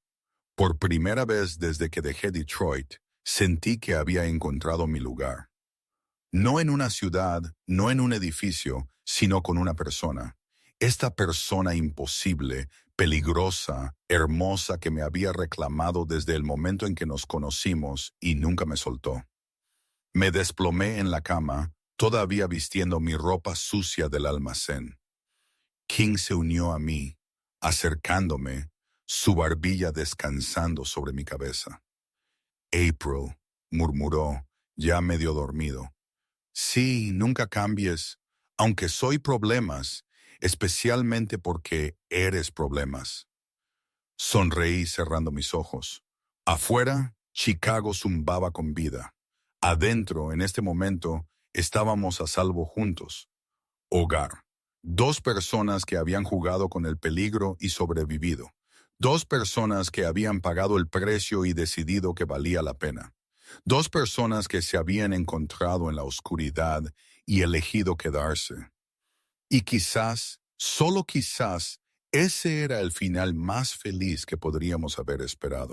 Por primera vez desde que dejé Detroit, sentí que había encontrado mi lugar. No en una ciudad, no en un edificio, sino con una persona. Esta persona imposible, peligrosa, hermosa que me había reclamado desde el momento en que nos conocimos y nunca me soltó. Me desplomé en la cama, todavía vistiendo mi ropa sucia del almacén. King se unió a mí, acercándome, su barbilla descansando sobre mi cabeza. April, murmuró, ya medio dormido. Sí, nunca cambies, aunque soy problemas, especialmente porque eres problemas. Sonreí cerrando mis ojos. Afuera, Chicago zumbaba con vida. Adentro, en este momento, estábamos a salvo juntos. Hogar. Dos personas que habían jugado con el peligro y sobrevivido. Dos personas que habían pagado el precio y decidido que valía la pena. Dos personas que se habían encontrado en la oscuridad y elegido quedarse. Y quizás, solo quizás, ese era el final más feliz que podríamos haber esperado.